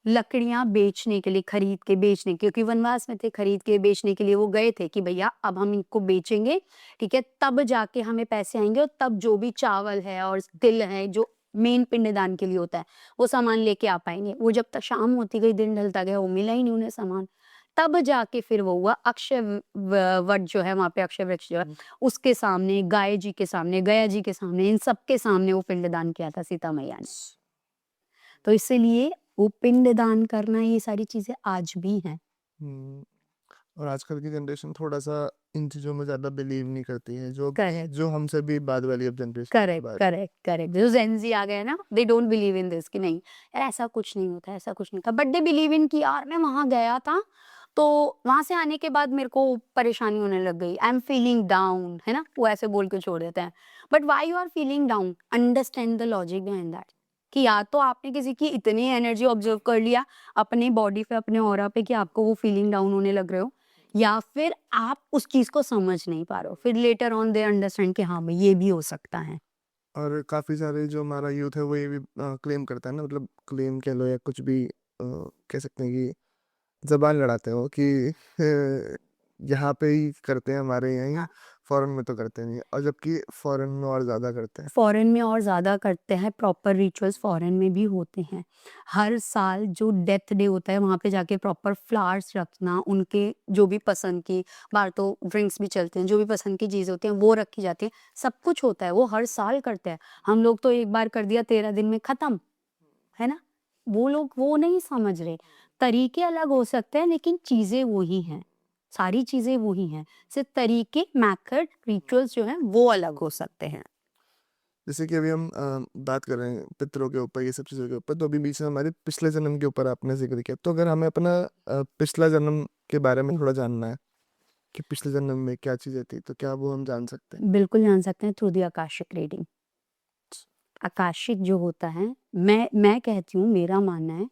Speaker 1: लकड़ियाँ बेचने के लिए, खरीद के बेचने, क्योंकि वनवास में थे, खरीद के बेचने के लिए वो गए थे कि भैया अब हम इनको बेचेंगे, ठीक है? तब जाके हमें पैसे आएँगे और तब जो भी चावल है और तिल है, जो मेन पिंडदान के लिए होता है, वो सामान लेके आ पाएँगे। वो जब तक शाम होती गई, दिन ढलता गया, वो मिला ही नहीं उन्हें सामान। तब जाके फिर वो हुआ अक्षय वट जो है वहाँ पे, अक्षय वृक्ष जो है, उसके सामने, गाय जी के सामने, गया जी के सामने, इन सबके सामने वो पिंडदान किया था सीता मैया ने। तो इसीलिए वो पिंडदान करना, ये सारी चीज़ें आज भी हैं।
Speaker 2: हुँ। और आजकल की जनरेशन थोड़ा-सा इन चीज़ों में ज़्यादा बिलीव नहीं करती है, जो
Speaker 1: करेक्ट,
Speaker 2: जो हमसे भी बाद वाली अब जनरेशन
Speaker 1: करेक्ट,
Speaker 2: बाद।
Speaker 1: Correct, correct. जो जेन ज़ी आ गए हैं ना, they don't believe in this कि नहीं, यार ऐसा कुछ नहीं होता, ऐसा कुछ नहीं था। बट दे बिलीव इन कि यार मैं वहाँ गया था, तो वहाँ से आने के बाद मेरे को परेशानी होने लग गई। आई एम फीलिंग डाउन, है ना? वो ऐसे बोल के छोड़ देते हैं। But why you are feeling down? Understand the logic behind that, कि या तो आपने किसी की इतनी एनर्जी ऑब्जर्व कर लिया अपने बॉडी पे, अपने ऑरा पे, कि आपको वो फीलिंग डाउन होने लग रहे हो, या फिर आप उस चीज़ को समझ नहीं पा रहे हो। फिर लेटर ऑन दे अंडरस्टैंड कि हाँ भाई ये भी हो सकता है।
Speaker 2: और काफ़ी सारे जो हमारा यूथ है वो ये भी क्लेम करता है ना, मतलब क्लेम कह लो या कुछ भी कह सकते हैं कि ज़बान लड़ाते हो कि यहाँ पे ही करते हैं, हमारे यहाँ ही
Speaker 1: हाँ।
Speaker 2: फॉरेन में तो करते नहीं है, और जबकि फॉरेन में और ज़्यादा करते हैं।
Speaker 1: फॉरेन में और ज़्यादा करते हैं, प्रॉपर रिचुअल्स फॉरेन में भी होते हैं। हर साल जो डेथ डे होता है वहाँ पे जाके प्रॉपर फ्लावर्स रखना, उनके जो भी पसंद की, बाहर तो ड्रिंक्स भी चलते हैं, जो भी पसंद की चीज़ होती हैं वो रखी जाती है, सब कुछ होता है, वो हर साल करते हैं। हम लोग तो एक बार कर दिया 13 दिन में ख़त्म, है ना? वो लोग वो नहीं समझ रहे। तरीके अलग हो सकते हैं लेकिन चीज़ें वही हैं, सारी चीज़ें वही हैं, सिर्फ़ तरीके, मेथड, रिचुअल्स जो हैं वो अलग हो सकते हैं।
Speaker 2: जैसे कि अभी हम बात कर रहे हैं पितरों के ऊपर, ये सब चीज़ों के ऊपर, तो अभी बीच में हमारे पिछले जन्म के ऊपर आपने ज़िक्र किया, तो अगर हमें अपना पिछला जन्म के बारे में थोड़ा जानना है कि पिछले जन्म में क्या चीज़ें थी, तो क्या वो हम जान सकते हैं?
Speaker 1: बिल्कुल जान सकते हैं through the Akashic reading. Akashic जो होता है, मैं कहती हूँ, मेरा मानना है,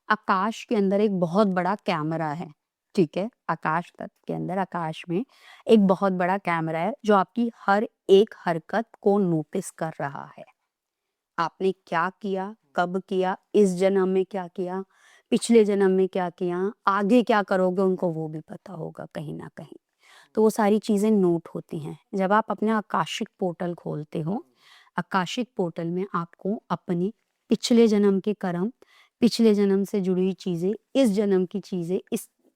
Speaker 1: आकाश के अंदर एक बहुत बड़ा कैमरा है, ठीक है? आकाश तत्व के अंदर, आकाश में एक बहुत बड़ा कैमरा है जो आपकी हर एक हरकत को नोटिस कर रहा है। आपने क्या किया, कब किया, इस जन्म में क्या किया, पिछले जन्म में क्या किया, आगे क्या करोगे उनको वो भी पता होगा कहीं न कहीं। तो वो सारी चीज़ें नोट होती हैं। जब आप अपना आकाशिक पोर्टल खोलते हो, आकाशिक पोर्टल में आपको अपने पिछले जन्म के कर्म, पिछले जन्म से जुड़ी हुई चीज़ें, इस जन्म की चीज़ें,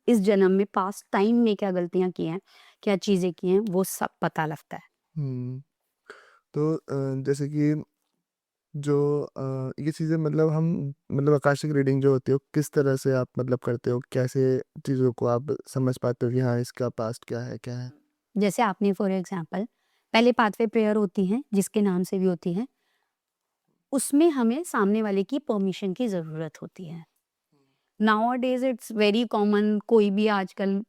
Speaker 1: इस जन्म में पास्ट टाइम में क्या गलतियाँ की हैं, क्या चीज़ें की हैं, वो सब पता लगता है।
Speaker 2: हुँ। तो जैसे कि जो ये चीज़ें मतलब हम मतलब आकाशिक रीडिंग जो होती है, वो किस तरह से आप मतलब करते हो? कैसे चीज़ों को आप समझ पाते हो कि हाँ, इसका पास्ट क्या है, क्या है?
Speaker 1: जैसे आपने फॉर एग्ज़ाम्पल पहले पाथवे प्रेयर होती हैं, जिसके नाम से भी होती हैं, उसमें हमें सामने वाले की परमिशन की ज़रूरत होती है। नाउअडेज़ इट्स वेरी कॉमन, कोई भी आजकल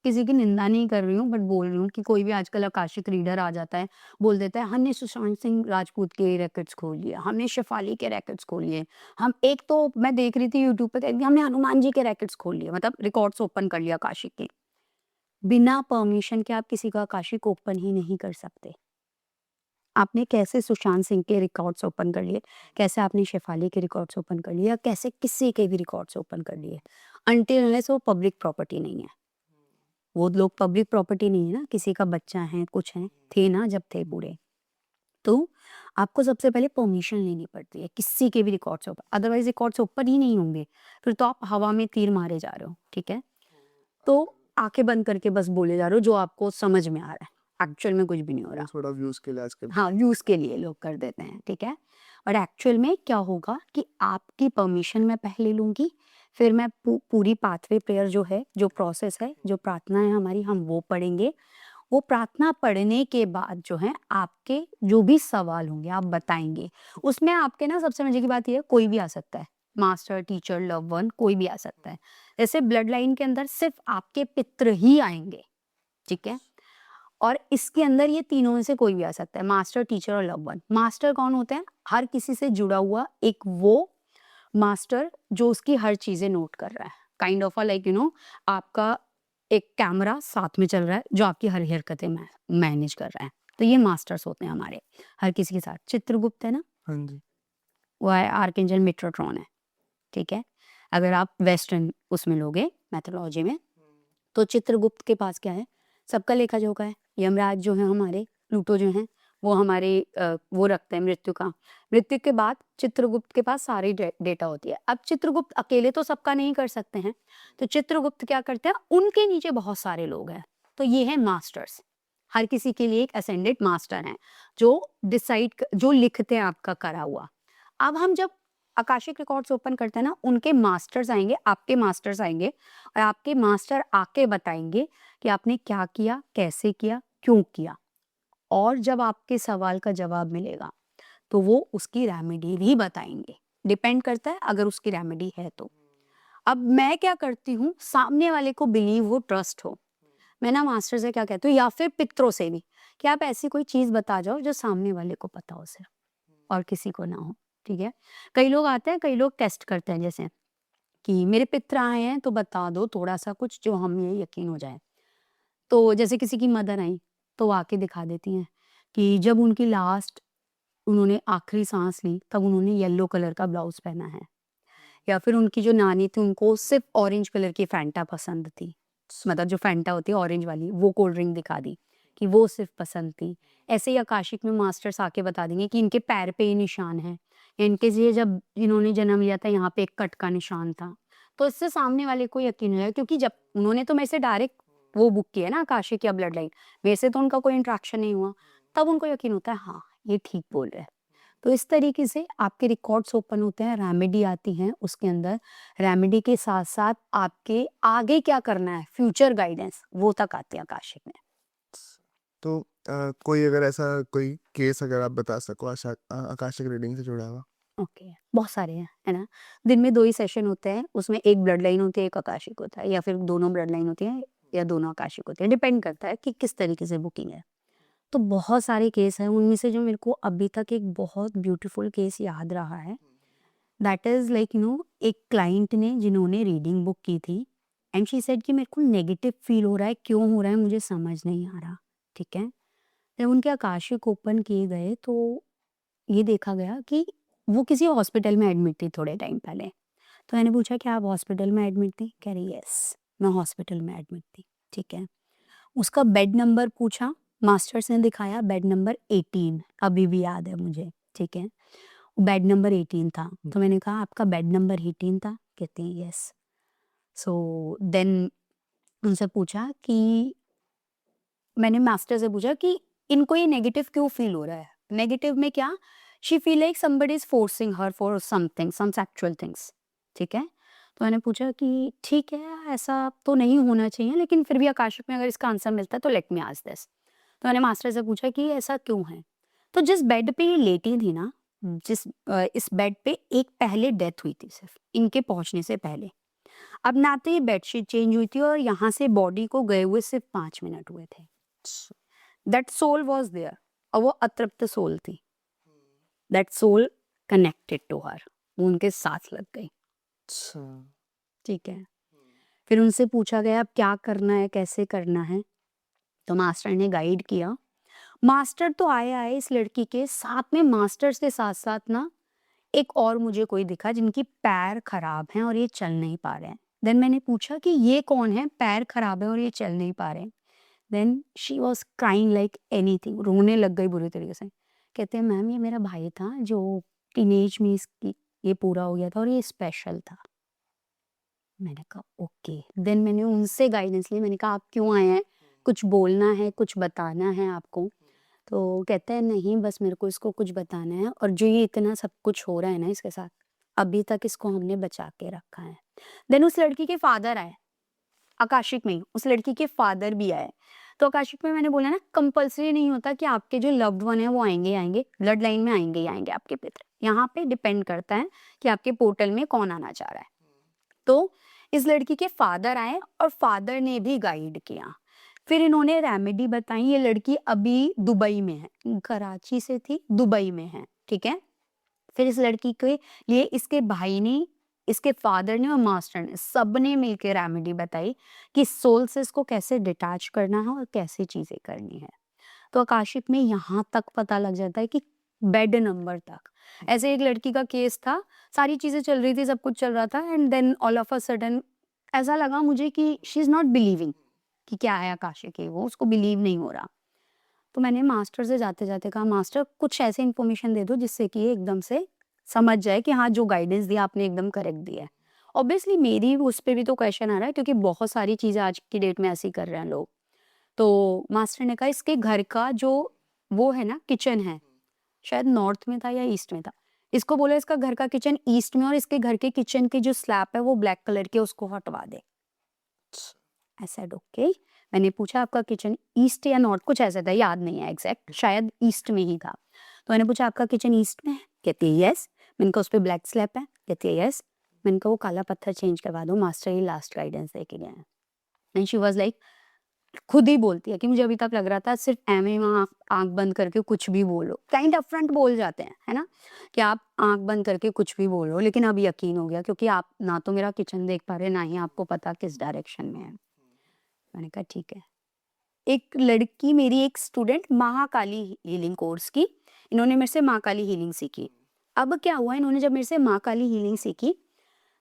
Speaker 1: किसी की निंदा नहीं कर रही हूँ बट बोल रही हूँ कि कोई भी आजकल आकाशिक रीडर आ जाता है, बोल देता है हमने सुशांत सिंह राजपूत के रिकॉर्ड्स खोल लिए, हमने शेफाली के रिकॉर्ड्स खोल लिए, हम एक तो मैं देख रही थी यूट्यूब पे कहती थी, हमने हनुमान जी के रिकॉर्ड्स खोल लिए, मतलब रिकॉर्ड्स ओपन कर लिया आकाशिक के। बिना परमिशन के आप किसी का आकाशिक ओपन ही नहीं कर सकते। आपने कैसे सुशांत सिंह के रिकॉर्ड्स ओपन कर लिए, कैसे आपने शेफाली के रिकॉर्ड्स ओपन कर लिए, या कैसे किसी के भी रिकॉर्ड्स ओपन कर लिए, अनटिल अनलेस वो पब्लिक प्रॉपर्टी नहीं है। वो लोग पब्लिक प्रॉपर्टी नहीं है ना, किसी का बच्चा है, कुछ है, थे ना जब थे बूढ़े। तो आपको सबसे पहले परमिशन लेनी पड़ती है किसी के भी records open, otherwise records open ही नहीं होंगे, फिर तो आप हवा में तीर मारे जा रहे हो, ठीक है? तो आँखें बंद करके बस बोले जा रहे हो जो आपको समझ में आ रहा है, एक्चुअल में कुछ भी नहीं हो
Speaker 2: वो
Speaker 1: रहा।
Speaker 2: थोड़ा व्यूज़ के लिए आजकल।
Speaker 1: हाँ, व्यूज़ के लिए लोग कर देते हैं, ठीक है? और एक्चुअल में क्या होगा कि आपकी परमिशन मैं पहले लूँगी, फिर मैं पूरी पाथवे प्रेयर जो है, जो प्रोसेस है, जो प्रार्थना है हमारी, हम वो पढ़ेंगे। वो प्रार्थना पढ़ने के बाद जो है आपके जो भी सवाल होंगे आप बताएँगे। उसमें आपके ना सबसे मज़े की बात ये है, कोई भी आ सकता है, मास्टर, टीचर, लव्ड वन, कोई भी आ सकता है। जैसे ब्लड लाइन के अंदर सिर्फ़ आपके पितृ ही आएँगे, ठीक है? और इसके अंदर ये तीनों में से कोई भी आ सकता है, मास्टर, टीचर और लव्ड वन। मास्टर कौन होते हैं? हर किसी से जुड़ा हुआ एक वो मास्टर जो उसकी हर चीज़ें नोट कर रहा है। काइंड ऑफ अ लाइक आपका एक कैमरा साथ में चल रहा है जो आपकी हर हरकतें मैनेज कर रहा है। तो ये मास्टर्स होते हैं हमारे, हर किसी के साथ। चित्रगुप्त है ना,
Speaker 2: हाँ जी।
Speaker 1: वो है आर्कएंजल मेट्रोट्रॉन है, ठीक है? अगर आप वेस्टर्न उसमें लोगे मैथोलॉजी में, तो चित्रगुप्त के पास क्या है? सबका लेखा-जोखा है। यमराज जो हैं हमारे, प्लूटो जो हैं, वो हमारे वो रखते हैं मृत्यु का। मृत्यु के बाद चित्रगुप्त के पास सारी डेटा होती है। अब चित्रगुप्त अकेले तो सबका नहीं कर सकते हैं, तो चित्रगुप्त क्या करते हैं, उनके नीचे बहुत सारे लोग हैं। तो ये हैं मास्टर्स। हर किसी के लिए एक असेंडेड मास्टर हैं, जो लिखते हैं आपका करा हुआ। अब हम जब आकाशिक रिकॉर्ड्स ओपन करते हैं ना, उनके मास्टर्स आएँगे, आपके मास्टर्स आएँगे और आपके मास्टर आके बताएँगे कि आपने क्या किया, कैसे किया, क्यों किया। और जब आपके सवाल का जवाब मिलेगा, तो वो उसकी रेमेडी भी बताएँगे। डिपेंड करता है अगर उसकी रेमेडी है तो। अब मैं क्या करती हूँ, सामने वाले को बिलीव हो, ट्रस्ट हो। मैं ना मास्टर से क्या कहती हूँ या फिर पितरों से भी, कि आप ऐसी कोई चीज़ बता जाओ जो सामने वाले को पता हो सिर्फ और किसी को ना हो, ठीक है? कई लोग आते हैं, कई लोग टेस्ट करते हैं जैसे कि मेरे पित्र आए हैं तो बता दो थोड़ा-सा कुछ जो हमें यकीन हो जाए। तो जैसे किसी की मदर आई, तो वो आके दिखा देती हैं कि जब उनकी लास्ट उन्होंने आखिरी साँस ली, तब उन्होंने येलो कलर का ब्लाउज़ पहना है। या फिर उनकी जो नानी थी, उनको सिर्फ़ ऑरेंज कलर की फैंटा पसंद थी। मतलब जो फैंटा होती है ऑरेंज वाली, वो कोल्ड ड्रिंक दिखा दी। कि वो सिर्फ पसंद थी। ऐसे ही आकाशिक में मास्टर्स आके बता देंगे कि इनके पैर पे ये निशान है, या इनके ये जब इन्होंने जन्म लिया था यहाँ पे एक कट का निशान था। तो इससे सामने वाले को यकीन हो जाएगा, क्योंकि जब उन्होंने तो मेरे से डायरेक्ट वो बुक किया ना आकाशिक या ब्लड लाइन, मेरे से तो उनका कोई इंटरेक्शन नहीं हुआ, तब उनको यकीन होता है हाँ ये ठीक बोल रहे हैं। तो इस तरीके से आपके रिकॉर्ड्स ओपन होते हैं, रेमेडी आती हैं उसके अंदर, रेमेडी के साथ साथ आपके आगे क्या करना है, फ्यूचर गाइडेंस, वो तक आते हैं आकाशिक में।
Speaker 2: तो कोई अगर ऐसा कोई केस अगर आप बता सको आकाशिक रीडिंग से जुड़ा हुआ।
Speaker 1: ओके, बहुत सारे हैं, है ना? दिन में 2 ही सेशन होते हैं, उसमें एक ब्लड लाइन होती है, एक आकाशिक होता है, या फिर दोनों ब्लड लाइन होती हैं या दोनों आकाशिक होते हैं, डिपेंड करता है कि किस तरीके से बुकिंग है। तो बहुत सारे केस हैं, उनमें से जो मेरे को अभी तक एक बहुत ब्यूटीफुल केस याद रहा है, दैट इज़ लाइक एक क्लाइंट ने जिन्होंने रीडिंग बुक की थी, एंड शी सेड कि मेरे को नेगेटिव फील हो रहा है, क्यों हो रहा है मुझे समझ नहीं आ रहा, ठीक है? जब उनके आकाशिक ओपन किए गए तो ये देखा गया कि वो किसी हॉस्पिटल में एडमिट थी थोड़े टाइम पहले। तो मैंने पूछा कि आप हॉस्पिटल में एडमिट थी? कह रही यस, मैं हॉस्पिटल में एडमिट थी, ठीक है। उसका बेड नंबर पूछा, मास्टर्स ने दिखाया बेड नंबर 18, अभी भी याद है मुझे, ठीक है। बेड नंबर 18 था, तो मैंने कहा आपका बेड नंबर 18 था? कहते हैं यस। सो देन उनसे पूछा कि मैंने मास्टर से पूछा कि इनको ये नेगेटिव क्यों फील हो रहा है? नेगेटिव में क्या? She feel like somebody is forcing her for something, some sexual things, ठीक है? तो मैंने पूछा कि ठीक है, ऐसा तो नहीं होना चाहिए, लेकिन फिर भी आकाशिक में अगर इसका आंसर मिलता है तो लेट मी आस्क दिस। तो मैंने मास्टर से पूछा कि ऐसा क्यों है? तो जिस बेड पे ये लेटी थी ना, इस बेड पे एक पहले डेथ हुई थी सिर्फ, इनके पहुंचने से पहले। अब ना तो ये बेडशीट चेंज हुई थी और यहाँ से बॉडी को गए हुए सिर्फ 5 मिनट हुए थे। दैट सोल वाज देयर, और वो अतृप्त सोल थी। That soul connected to her, वो उनके साथ लग गई,
Speaker 2: अच्छा।
Speaker 1: ठीक है। फिर उनसे पूछा गया अब क्या करना है, कैसे करना है, तो मास्टर ने गाइड किया। मास्टर तो आए इस लड़की के साथ में, मास्टर्स के साथ साथ ना एक और मुझे कोई दिखा जिनकी पैर खराब हैं और ये चल नहीं पा रहे हैं। देन मैंने पूछा कि ये कौन है, पैर खराब है और ये चल नहीं पा रहे हैं? Then she was crying like anything, रोने लग गई बुरी तरीके से। कहते हैं मैम ये मेरा भाई था जो टीनेज में इसकी ये पूरा हो गया था और ये स्पेशल था। मैंने कहा ओके। देन मैंने उनसे गाइडेंस ली, मैंने कहा आप क्यों आए हैं, कुछ बोलना है, कुछ बताना है आपको? तो कहते हैं नहीं, बस मेरे को इसको कुछ बताना है, और जो ये इतना सब कुछ हो रहा है ना इसके साथ, अभी तक इसको हमने बचा के रखा है। देन उस लड़की के फादर आए, आकाशिक में ही उस लड़की के फादर भी आए। तो आकाशिक में मैंने बोला ना, कंपल्सरी नहीं होता कि आपके जो लव्ड वन है वो आएंगे ही आएंगे, ब्लड लाइन में आएंगे ही आएंगे आपके पितर। यहाँ पे डिपेंड करता है कि आपके पोर्टल में कौन आना चाह रहा है। तो इस लड़की के फादर आए और फादर ने भी गाइड किया। फिर इन्होंने रेमेडी बताई। ये लड़की अभी दुबई में है, कराची से थी, दुबई में है, ठीक है। फिर इस लड़की के लिए इसके भाई ने, इसके फादर ने और मास्टर ने, सबने मिलकर रेमेडी बताई कि सोल से इसको कैसे डिटैच करना है और कैसे चीजें करनी है। तो आकाशिक में यहाँ तक पता लग जाता है कि बेड नंबर तक। ऐसे एक लड़की का केस था, सारी चीजें चल रही थी, सब कुछ चल रहा था, and then all of a sudden ऐसा लगा मुझे कि शी इज नॉट बिलीविंग कि क्या है आकाशिक है, वो उसको बिलीव नहीं हो रहा। तो मैंने मास्टर से जाते जाते कहा मास्टर कुछ ऐसे इन्फॉर्मेशन दे दो जिससे कि ये एकदम से समझ जाए कि हाँ जो गाइडेंस दिया आपने एकदम करेक्ट दिया है। ऑब्वियसली मेरी उस पर भी तो क्वेश्चन आ रहा है, क्योंकि बहुत सारी चीजें आज की डेट में ऐसी कर रहे हैं लोग। तो मास्टर ने कहा इसके घर का जो वो है ना किचन है, शायद नॉर्थ में था या ईस्ट में था, इसको बोला इसका घर का किचन ईस्ट में, और इसके घर के किचन की जो स्लैब है वो ब्लैक कलर की, उसको हटवा दे। I said okay. मैंने पूछा आपका किचन ईस्ट या नॉर्थ, कुछ ऐसा था, याद नहीं है एग्जैक्ट, शायद ईस्ट में ही था। तो मैंने पूछा आपका किचन ईस्ट में है? कहती है यस। मैंने कहा उस पर ब्लैक स्लैब है? कहती है यस। मैंने कहा वो काला पत्थर चेंज करवा दो, मास्टर ही लास्ट गाइडेंस दे के गए हैं। एंड शी वाज लाइक, खुद ही बोलती है कि मुझे अभी तक लग रहा था सिर्फ एम वहाँ आंख बंद करके कुछ भी बोलो, काइंड अप फ्रंट बोल जाते हैं, है ना, कि आप आंख बंद करके कुछ भी बोलो, लेकिन अब यकीन हो गया क्योंकि आप ना तो मेरा किचन देख पा रहे, ना ही आपको पता किस डायरेक्शन में है। मैंने कहा ठीक है। एक लड़की, मेरी एक स्टूडेंट, महाकाली हीलिंग कोर्स की, इन्होंने मेरे से महाकाली हीलिंग सीखी। अब क्या हुआ, इन्होंने जब मेरे से महाकाली हीलिंग सीखी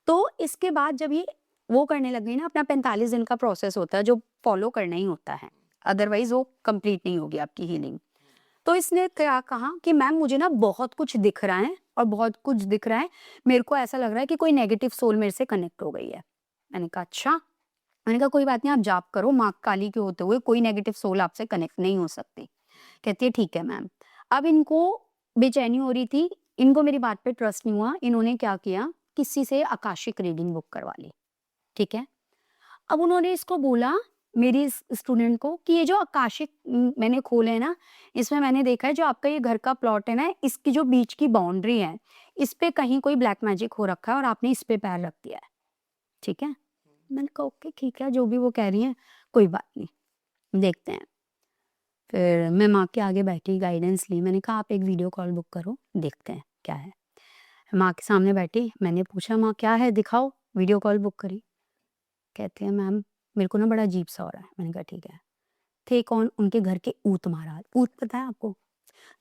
Speaker 1: तो इसके बाद जब ये वो करने लग गई ना, अपना 45 दिन का प्रोसेस होता है जो फॉलो करना ही होता है, अदरवाइज वो कंप्लीट नहीं होगी आपकी हीलिंग। तो इसने क्या कहा कि मैम मुझे ना बहुत कुछ दिख रहा है और बहुत कुछ दिख रहा है, मेरे को ऐसा लग रहा है कि कोई नेगेटिव सोल मेरे से कनेक्ट हो गई है। मैंने कहा अच्छा। मैंने कहा कोई बात नहीं, आप जाप करो, माँ काली के होते हुए कोई नेगेटिव सोल आपसे कनेक्ट नहीं हो सकती। कहती है ठीक है मैम। अब इनको बेचैनी हो रही थी, इनको मेरी बात पे ट्रस्ट नहीं हुआ, इन्होंने क्या किया, किसी से आकाशिक रीडिंग बुक करवा ली। ठीक है, अब उन्होंने इसको बोला, मेरी इस स्टूडेंट को, कि ये जो आकाशिक मैंने खोले है ना, इसमें मैंने देखा है जो आपका ये घर का प्लॉट है ना, इसकी जो बीच की बाउंड्री है, इस पे कहीं कोई ब्लैक मैजिक हो रखा है और आपने इस पे पैर रख दिया है। ठीक है, मैंने कहा ओके ठीक है, जो भी वो कह रही हैं कोई बात नहीं, देखते हैं। फिर मैं माँ के आगे बैठी, गाइडेंस ली, मैंने कहा आप एक वीडियो कॉल बुक करो, देखते हैं क्या है। माँ के सामने बैठी, मैंने पूछा माँ क्या है दिखाओ, वीडियो कॉल बुक करी। कहते हैं मैम मेरे को ना बड़ा अजीब सा हो रहा है। मैंने कहा ठीक है। थे कौन, उनके घर के ऊत महाराज। ऊत पता है आपको,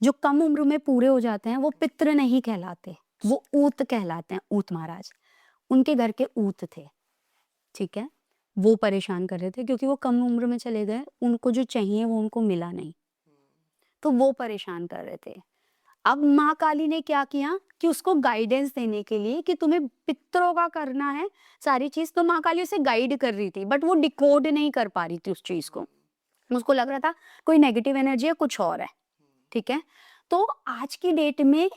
Speaker 1: जो कम उम्र में पूरे हो जाते हैं वो पितृ नहीं कहलाते, वो ऊत कहलाते हैं, ऊत महाराज। उनके घर के ऊत थे। ठीक है, वो परेशान कर रहे थे क्योंकि वो कम उम्र में चले गए, उनको जो चाहिए वो उनको मिला नहीं, तो वो परेशान कर रहे थे। अब माँ काली ने क्या किया कि उसको गाइडेंस देने के लिए कि तुम्हें पितरों का करना है सारी चीज, तो माँ काली उसे गाइड कर रही थी, बट वो डिकोड नहीं कर पा रही थी उस चीज को। उसको लग रहा था कोई नेगेटिव एनर्जी है, कुछ और है। ठीक है, तो आज की डेट में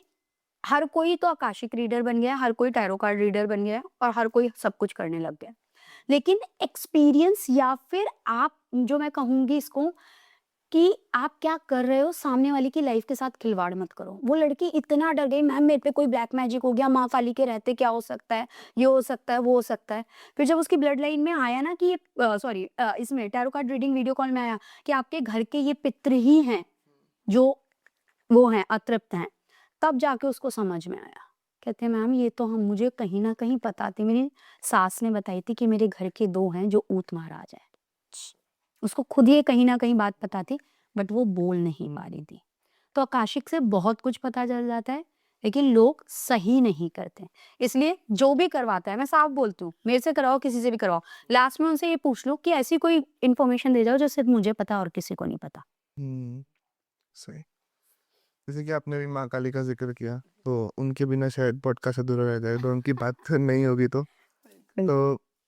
Speaker 1: हर कोई तो आकाशिक रीडर बन गया, हर कोई टैरो कार्ड रीडर बन गया और हर कोई सब कुछ करने लग गया। लेकिन एक्सपीरियंस या फिर आप जो मैं कहूंगी इसको कि आप क्या कर रहे हो, सामने वाले की लाइफ के साथ खिलवाड़ मत करो। वो लड़की इतना डर गई, मैम मेरे पे कोई ब्लैक मैजिक हो गया, माँ काली के रहते क्या हो सकता है, ये हो सकता है, वो हो सकता है। फिर जब उसकी ब्लड लाइन में आया ना कि ये सॉरी इसमें tarot card reading video call में आया कि आपके घर के ये पितृ ही हैं जो वो हैं अतृप्त हैं, तब जाके उसको समझ में आया। कहते हैं मैम ये तो हम मुझे कहीं ना कहीं पता थी, मेरी सास ने बताई थी कि मेरे घर के 2 हैं जो ऊत महाराज है। उसको खुद ये कहीं ना कहीं बात पता थी, बट वो बोल नहीं पा रही थी। तो आकाशिक से बहुत कुछ पता चल जाता है, लेकिन लोग सही नहीं करते। इसलिए जो भी करवाता है, मैं साफ बोलती हूँ, मेरे से करवाओ किसी से भी करवाओ, लास्ट में उनसे ये पूछ लो कि ऐसी कोई इन्फॉर्मेशन दे जाओ जो सिर्फ मुझे पता और किसी को नहीं पता।
Speaker 2: सही। जैसे कि आपने भी माँ काली का जिक्र किया, तो उनके बिना शायद पॉडकास्ट अधूरा रह जाएगा, तो उनकी बात नहीं होगी। तो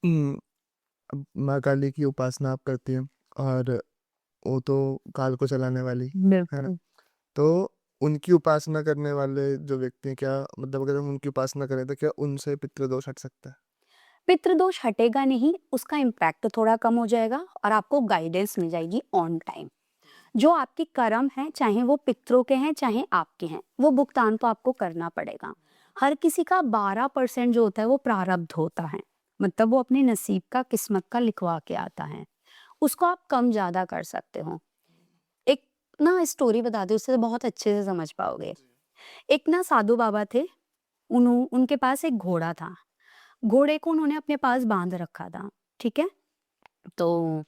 Speaker 2: अब माँ काली की उपासना आप करती हैं, और वो तो काल को चलाने वाली है ना,
Speaker 1: बिल्कुल।
Speaker 2: तो उनकी उपासना करने वाले जो व्यक्ति हैं, क्या मतलब अगर हम उनकी उपासना करें तो क्या उनसे पितृदोष हट सकता है?
Speaker 1: पितृदोष हटेगा नहीं, उसका इम्पैक्ट थोड़ा कम हो जाएगा और आपको गाइडेंस मिल जाएगी ऑन टाइम। जो आपकी कर्म है, चाहे वो पितरों के हैं चाहे आपके हैं, वो भुगतान तो आपको करना पड़ेगा। हर किसी का 12% जो होता है वो प्रारब्ध होता है, मतलब वो अपने नसीब का, किस्मत का लिखवा के आता है, उसको आप कम ज्यादा कर सकते हो। एक ना स्टोरी बता दे, उससे बहुत अच्छे से समझ पाओगे। एक ना साधु बाबा थे, उनके पास एक घोड़ा था। घोड़े को उन्होंने अपने पास बांध रखा था। ठीक है, तो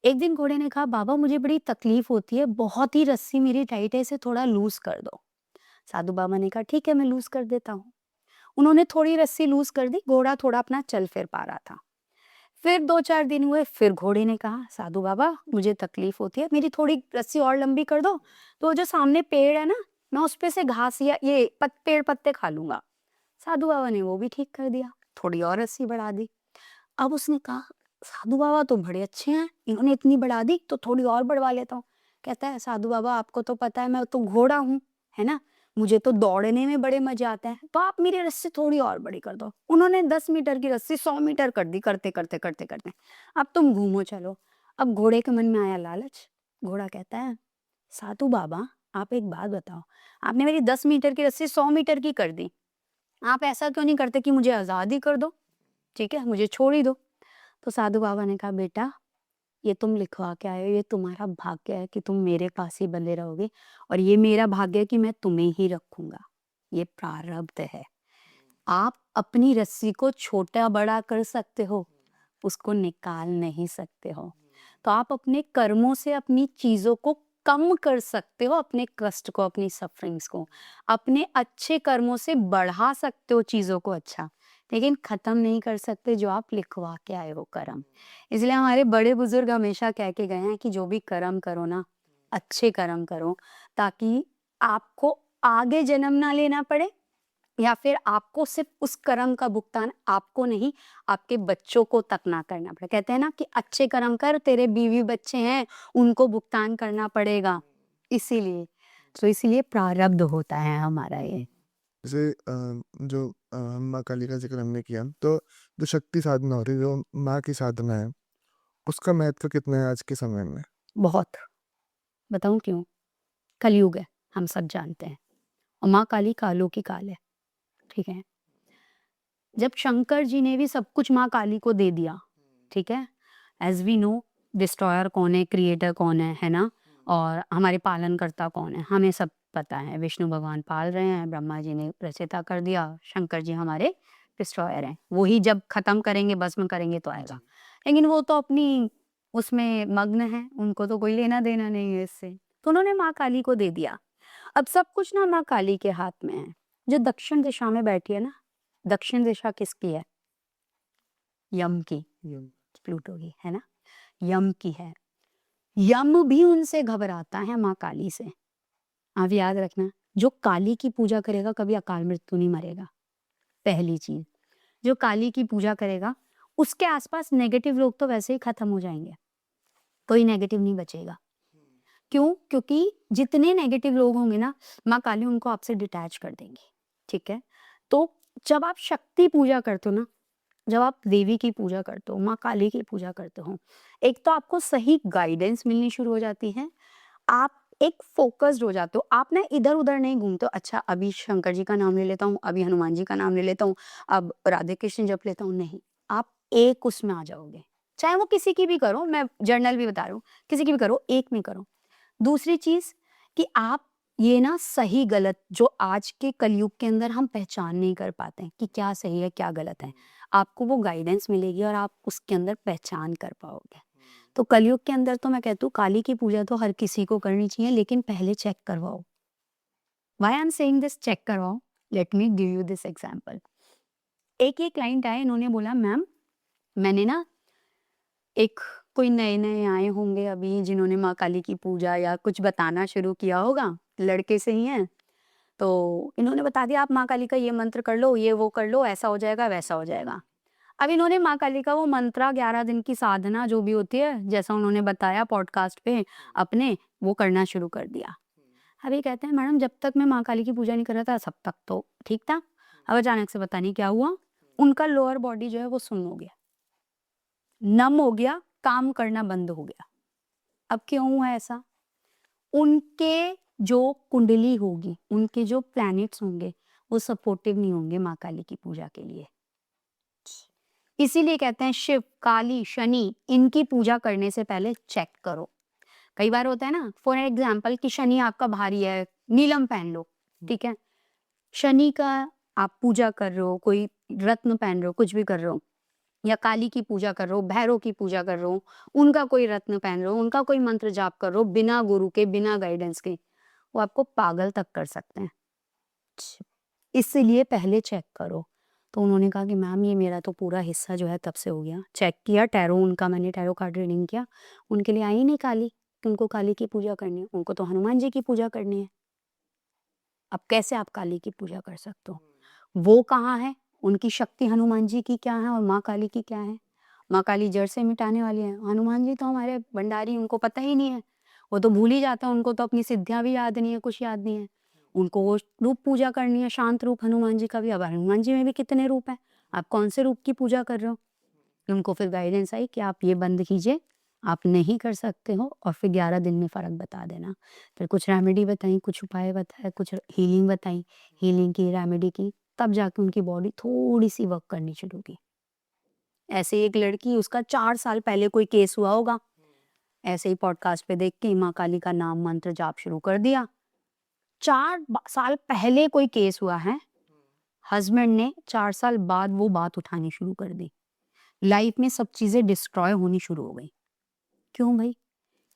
Speaker 1: एक दिन घोड़े ने कहा बाबा मुझे बड़ी तकलीफ होती है, बहुत ही रस्सी मेरी टाइट है, इसे थोड़ा लूज कर दो। साधु बाबा ने कहा ठीक है मैं लूज कर देता हूँ। उन्होंने थोड़ी रस्सी लूज कर दी, घोड़ा थोड़ा अपना चल फिर पा रहा था। फिर 2-4 दिन हुए, फिर घोड़े ने कहा साधु बाबा मुझे तकलीफ होती है, मेरी थोड़ी रस्सी और लंबी कर दो, तो जो सामने पेड़ है ना, मैं उस पे से घास या ये पेड़ पत्ते खा लूंगा। साधु बाबा ने वो भी ठीक कर दिया, थोड़ी और रस्सी बढ़ा दी। अब उसने कहा साधु बाबा तो बड़े अच्छे हैं, इन्होंने इतनी बढ़ा दी तो थोड़ी और बढ़वा लेता हूँ। कहता है साधु बाबा आपको तो पता है मैं तो घोड़ा हूँ, है ना, मुझे तो दौड़ने में बड़े मजे आते हैं, तो आप मेरी रस्सी थोड़ी और बड़ी कर दो। उन्होंने 10 मीटर की रस्सी 100 मीटर कर दी, करते करते करते करते। अब तुम घूमो चलो। अब घोड़े के मन में आया लालच। घोड़ा कहता है साधु बाबा आप एक बात बताओ, आपने मेरी 10 मीटर की रस्सी 100 मीटर की कर दी, आप ऐसा क्यों नहीं करते कि मुझे आजादी कर दो, ठीक है मुझे छोड़ ही दो। तो साधु बाबा ने कहा बेटा ये तुम लिखवा के आए हो, ये तुम्हारा भाग्य है कि तुम मेरे पास ही बंधे रहोगे, और ये मेरा भाग्य है कि मैं तुम्हें ही रखूंगा, ये प्रारब्ध है। आप अपनी रस्सी को छोटा बड़ा कर सकते हो, उसको निकाल नहीं सकते हो। तो आप अपने कर्मों से अपनी चीजों को कम कर सकते हो, अपने कष्ट को, अपनी सफरिंग्स को। अपने अच्छे कर्मों से बढ़ा सकते हो चीजों को अच्छा, लेकिन खत्म नहीं कर सकते जो आप लिखवा के आए हो कर्म। इसलिए हमारे बड़े बुजुर्ग हमेशा कह के गए हैं कि जो भी कर्म करो ना, अच्छे कर्म करो, ताकि आपको आगे जन्म ना लेना पड़े, या फिर आपको सिर्फ उस कर्म का भुगतान आपको नहीं, आपके बच्चों को तक ना करना पड़े। कहते हैं ना कि अच्छे कर्म कर, तेरे बीवी बच्चे हैं, उनको भुगतान करना पड़ेगा। इसीलिए तो इसीलिए प्रारब्ध होता है हमारा ये।
Speaker 2: जैसे जो माँ काली का जिक्र हमने किया, तो जो शक्ति साधना होती है, जो माँ की साधना है, उसका महत्व कितना है आज के समय में?
Speaker 1: बहुत, बताऊं क्यों? कलयुग है, हम सब जानते हैं, और माँ काली कालों की काल है, ठीक है। जब शंकर जी ने भी सब कुछ माँ काली को दे दिया, ठीक है, एज वी नो डिस्ट्रॉयर कौन है, क्रिएटर कौन है ना, और हमारे पालनकर्ता कौन है, हमें सब पता है। विष्णु भगवान पाल रहे हैं, ब्रह्मा जी ने रचयिता कर दिया, शंकर जी हमारे डिस्ट्रॉयर हैं। वही जब खत्म करेंगे, भस्म करेंगे तो आएगा, लेकिन वो तो अपनी उसमें मग्न है, उनको तो कोई लेना देना नहीं है इससे, तो उन्होंने माँ काली को दे दिया। अब सब कुछ ना माँ काली के हाथ में है। जो दक्षिण दिशा में बैठी है ना, दक्षिण दिशा किसकी है? यम की, प्लूटो की, है ना, यम की है। यम भी उनसे घबराता है, माँ काली से। आप याद रखना, जो काली की पूजा करेगा कभी अकाल मृत्यु नहीं मरेगा। पहली चीज, जो काली की पूजा करेगा उसके आसपास नेगेटिव लोग तो वैसे ही खत्म हो जाएंगे, कोई नेगेटिव नहीं बचेगा। क्यों? क्योंकि जितने नेगेटिव लोग होंगे ना, माँ काली उनको आपसे डिटैच कर देंगी, ठीक है। तो जब आप शक्ति पूजा करते हो ना, जब आप देवी की पूजा करते हो, माँ काली की पूजा करते हो, एक तो आपको सही गाइडेंस मिलनी शुरू हो जाती है, आप एक फोकस्ड हो जाते हो, आप ना इधर उधर नहीं घूमते हो, अच्छा अभी शंकर जी का नाम ले लेता हूँ, अभी हनुमान जी का नाम ले लेता हूँ, अब राधे कृष्ण जप लेता हूँ, नहीं, आप एक उसमें आ जाओगे। चाहे वो किसी की भी करो, मैं जर्नल भी बता रहा हूँ, किसी की भी करो, एक में करो। दूसरी चीज कि आप ये ना सही गलत, जो आज के कलयुग के अंदर हम पहचान नहीं कर पाते हैं कि क्या सही है क्या गलत है, आपको वो गाइडेंस मिलेगी और आप उसके अंदर पहचान कर पाओगे। तो कलयुग के अंदर तो मैं कहती हूँ काली की पूजा तो हर किसी को करनी चाहिए, लेकिन पहले चेक करवाओ। Why I am saying this, check करवाओ। Let me give you this example. एक क्लाइंट आए, इन्होंने बोला मैम मैंने ना एक, कोई नए-नए आए होंगे अभी जिन्होंने माँ काली की पूजा या कुछ बताना शुरू किया होगा, लड़के से ही हैं। तो इन्होंने बता दिया आप माँ काली का ये मंत्र कर लो, ये वो कर लो, ऐसा हो जाएगा, वैसा हो जाएगा। अब इन्होंने माँ काली का वो मंत्रा 11 दिन की साधना जो भी होती है, जैसा उन्होंने बताया पॉडकास्ट पे अपने, वो करना शुरू कर दिया। अब ये कहते हैं मैडम जब तक मैं माँ काली की पूजा नहीं कर रहा था सब तक तो ठीक था। अब अचानक से पता नहीं क्या हुआ, उनका लोअर बॉडी जो है वो सुन्न हो गया, नम हो गया, काम करना बंद हो गया। अब क्यों हुआ ऐसा? उनके जो कुंडली होगी, उनके जो प्लैनेट्स होंगे, वो सपोर्टिव नहीं होंगे माँ काली की पूजा के लिए। इसीलिए कहते हैं शिव, काली, शनि, इनकी पूजा करने से पहले चेक करो। कई बार होता है ना, फॉर एग्जाम्पल कि शनि आपका भारी है, नीलम पहन लो, ठीक है। शनि का आप पूजा कर रहे हो, कोई रत्न पहन रहे हो, कुछ भी कर रहे हो, या काली की पूजा कर रहे हो, भैरव की पूजा कर रहे हो, उनका कोई रत्न पहन रहे हो, उनका कोई मंत्र जाप कर रहे हो, बिना गुरु के, बिना गाइडेंस के, वो आपको पागल तक कर सकते हैं। इसलिए पहले चेक करो। तो उन्होंने कहा कि मैम ये मेरा तो पूरा हिस्सा जो है तब से हो गया। चेक किया टैरो उनका, मैंने टैरो कार्ड रीडिंग किया, उनके लिए आई नहीं काली, कि उनको काली की पूजा करनी है, उनको तो हनुमान जी की पूजा करनी है। अब कैसे आप काली की पूजा कर सकते हो? वो कहाँ है? उनकी शक्ति हनुमान जी की क्या है और माँ काली की क्या है? माँ काली जड़ से मिटाने वाली है, हनुमान जी तो हमारे भंडारी, उनको पता ही नहीं है, वो तो भूल ही जाते हैं, उनको तो अपनी सिद्धियाँ भी याद नहीं है, कुछ याद नहीं है। उनको वो रूप पूजा करनी है, शांत रूप हनुमान जी का भी। अब हनुमान जी में भी कितने रूप हैं, आप कौन से रूप की पूजा कर रहे हो? उनको फिर गाइडेंस आई कि आप ये बंद कीजिए, आप नहीं कर सकते हो, और फिर 11 दिन में फ़र्क बता देना। फिर कुछ रेमेडी बताई, कुछ उपाय बताए, कुछ हीलिंग बताई, हीलिंग की, रेमेडी की, तब जाके उनकी बॉडी थोड़ी-सी वर्क करनी शुरू की। ऐसे ही एक लड़की, उसका 4 साल पहले कोई केस हुआ होगा, ऐसे ही पॉडकास्ट पे देख के माँ काली का नाम मंत्र जाप शुरू कर दिया। 4 साल पहले कोई केस हुआ है, हस्बैंड ने 4 साल बाद वो बात उठानी शुरू कर दी। लाइफ में सब चीज़ें डिस्ट्रॉय होनी शुरू हो गई। क्यों भई?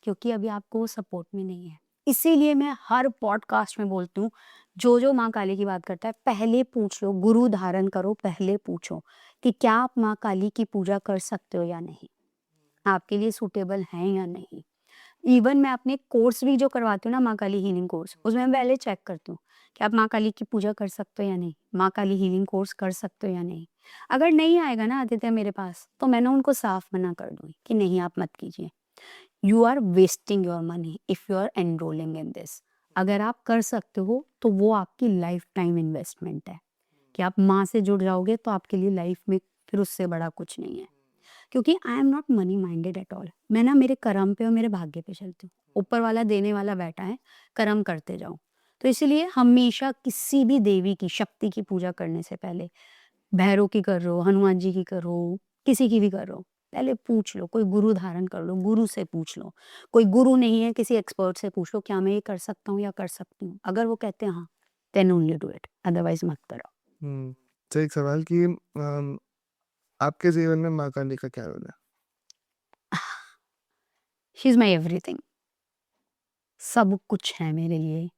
Speaker 1: क्योंकि अभी आपको वो सपोर्ट में नहीं है। इसीलिए मैं हर पॉडकास्ट में बोलती हूँ, जो माँ काली की बात करता है, पहले पूछ लो, गुरु धारण करो, पहले पूछो कि क्या आप माँ काली की पूजा कर सकते हो या नहीं? आपके लिए सूटेबल हैं या नहीं? इवन मैं अपने कोर्स भी जो करवाती हूँ ना, माँ काली हीलिंग कोर्स, उसमें मैं पहले चेक करती हूँ कि आप माँ काली की पूजा कर सकते हो या नहीं? माँ काली हीलिंग कोर्स कर सकते हो या नहीं? अगर नहीं आएगा ना आदित्य मेरे पास, तो मैं ना उनको साफ मना कर दूँगी कि नहीं, आप मत कीजिए। You are wasting your money if you are enrolling in this. अगर आप कर सकते हो तो वो आपकी लाइफ टाइम इन्वेस्टमेंट है कि आप माँ से जुड़ जाओगे तो आपके लिए लाइफ में फिर उससे बड़ा कुछ नहीं है। क्योंकि I am not money minded at all. मैं ना मेरे कर्म पे और मेरे भाग्य पे चलती हूँ। ऊपर वाला देने वाला बैठा है, कर्म करते जाओ। तो इसलिए हमेशा किसी भी देवी की, शक्ति की पूजा करने से पहले, भैरव की कर रहे हो, हनुमान जी की कर रहे हो, किसी की भी कर रहे हो, पहले पूछ लो, कोई गुरु धारण कर लो, गुरु से पूछ लो। कोई गुरु नहीं है, किसी एक्सपर्ट से पूछ लो, क्या मैं ये कर सकता हूँ या कर सकती हूँ? अगर वो कहते हैं हाँ, then only do it, otherwise मत करो।
Speaker 2: तो एक सवाल कि आपके जीवन में माँ काली का क्या रोल है?
Speaker 1: She is my everything. सब कुछ है मेरे लिए,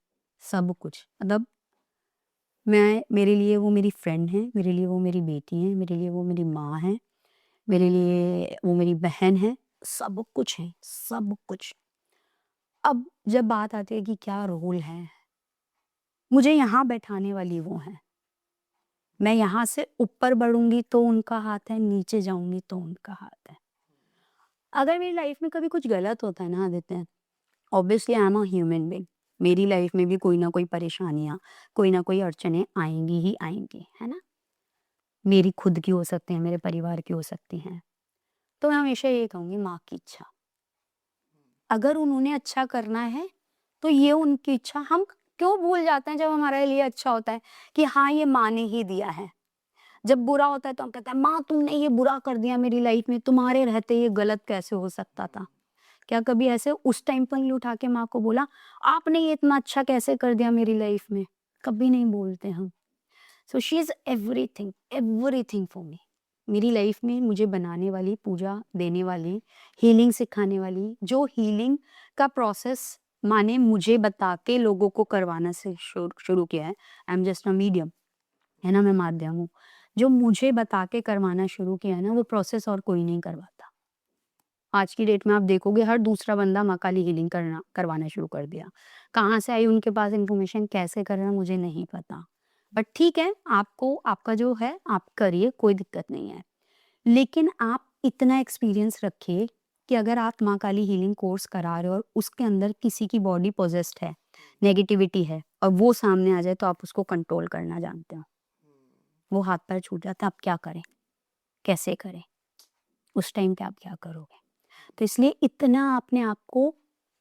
Speaker 1: सब कुछ। मतलब मेरे लिए वो मेरी फ्रेंड है, मेरे लिए वो मेरी बेटी है, मेरे लिए वो मेरी माँ है, मेरे लिए वो मेरी बहन है। सब कुछ है, सब कुछ। अब जब बात आती है कि क्या रोल है, मुझे यहाँ बैठाने वाली वो हैं। मैं यहाँ से ऊपर बढ़ूंगी तो उनका हाथ है, नीचे जाऊंगी तो उनका हाथ है। अगर मेरी लाइफ में कभी कुछ गलत होता है ना Aditya, obviously I am a human being. मेरी लाइफ में भी कोई ना कोई परेशानियां, कोई ना कोई अड़चने आएंगी ही आएंगी, है ना? मेरी खुद की हो सकती हैं, मेरे परिवार की हो सकती हैं। तो मैं हमेशा ये कहूंगी, माँ की इच्छा। अगर उन्होंने अच्छा करना है तो ये उनकी इच्छा। हम क्यों भूल जाते हैं जब हमारे लिए अच्छा होता है कि हाँ, ये माँ ने ही दिया है। जब बुरा होता है तो हम कहते हैं, माँ तुमने ये बुरा कर दिया मेरी लाइफ में, तुम्हारे रहते ये गलत कैसे हो सकता था? क्या कभी ऐसे उस टाइम पर नहीं उठा के माँ को बोला, आपने ये इतना अच्छा कैसे कर दिया मेरी लाइफ में? कभी नहीं बोलते हम। So she is everything, everything for me. मेरी लाइफ में मुझे बनाने वाली, पूजा देने वाली, हीलिंग सिखाने वाली, जो हीलिंग का प्रोसेस माने मुझे बता के लोगों को करवाना से शुरू किया है। I am just a medium, है ना, मैं माध्यम हूँ। जो मुझे बता के करवाना शुरू किया है ना, वो प्रोसेस और कोई नहीं करवाता। आज की डेट में आप देखोगे हर दूसरा बंदा माँ काली हीलिंग करवाना शुरू कर दिया। कहाँ से आई उनके पास इन्फॉर्मेशन, कैसे करना मुझे नहीं पता। बट ठीक है, आपको आपका जो है आप करिए, कोई दिक्कत नहीं है। लेकिन आप इतना एक्सपीरियंस रखिए कि अगर आप माँ काली हीलिंग कोर्स करा रहे हो और उसके अंदर किसी की बॉडी पोजेस्ड है, नेगेटिविटी है, और वो सामने आ जाए तो आप उसको कंट्रोल करना जानते हो। वो हाथ पैर छूट जाता है, आप क्या करें? कैसे करें? उस टाइम पे आप क्या करोगे? तो इसलिए इतना अपने आप को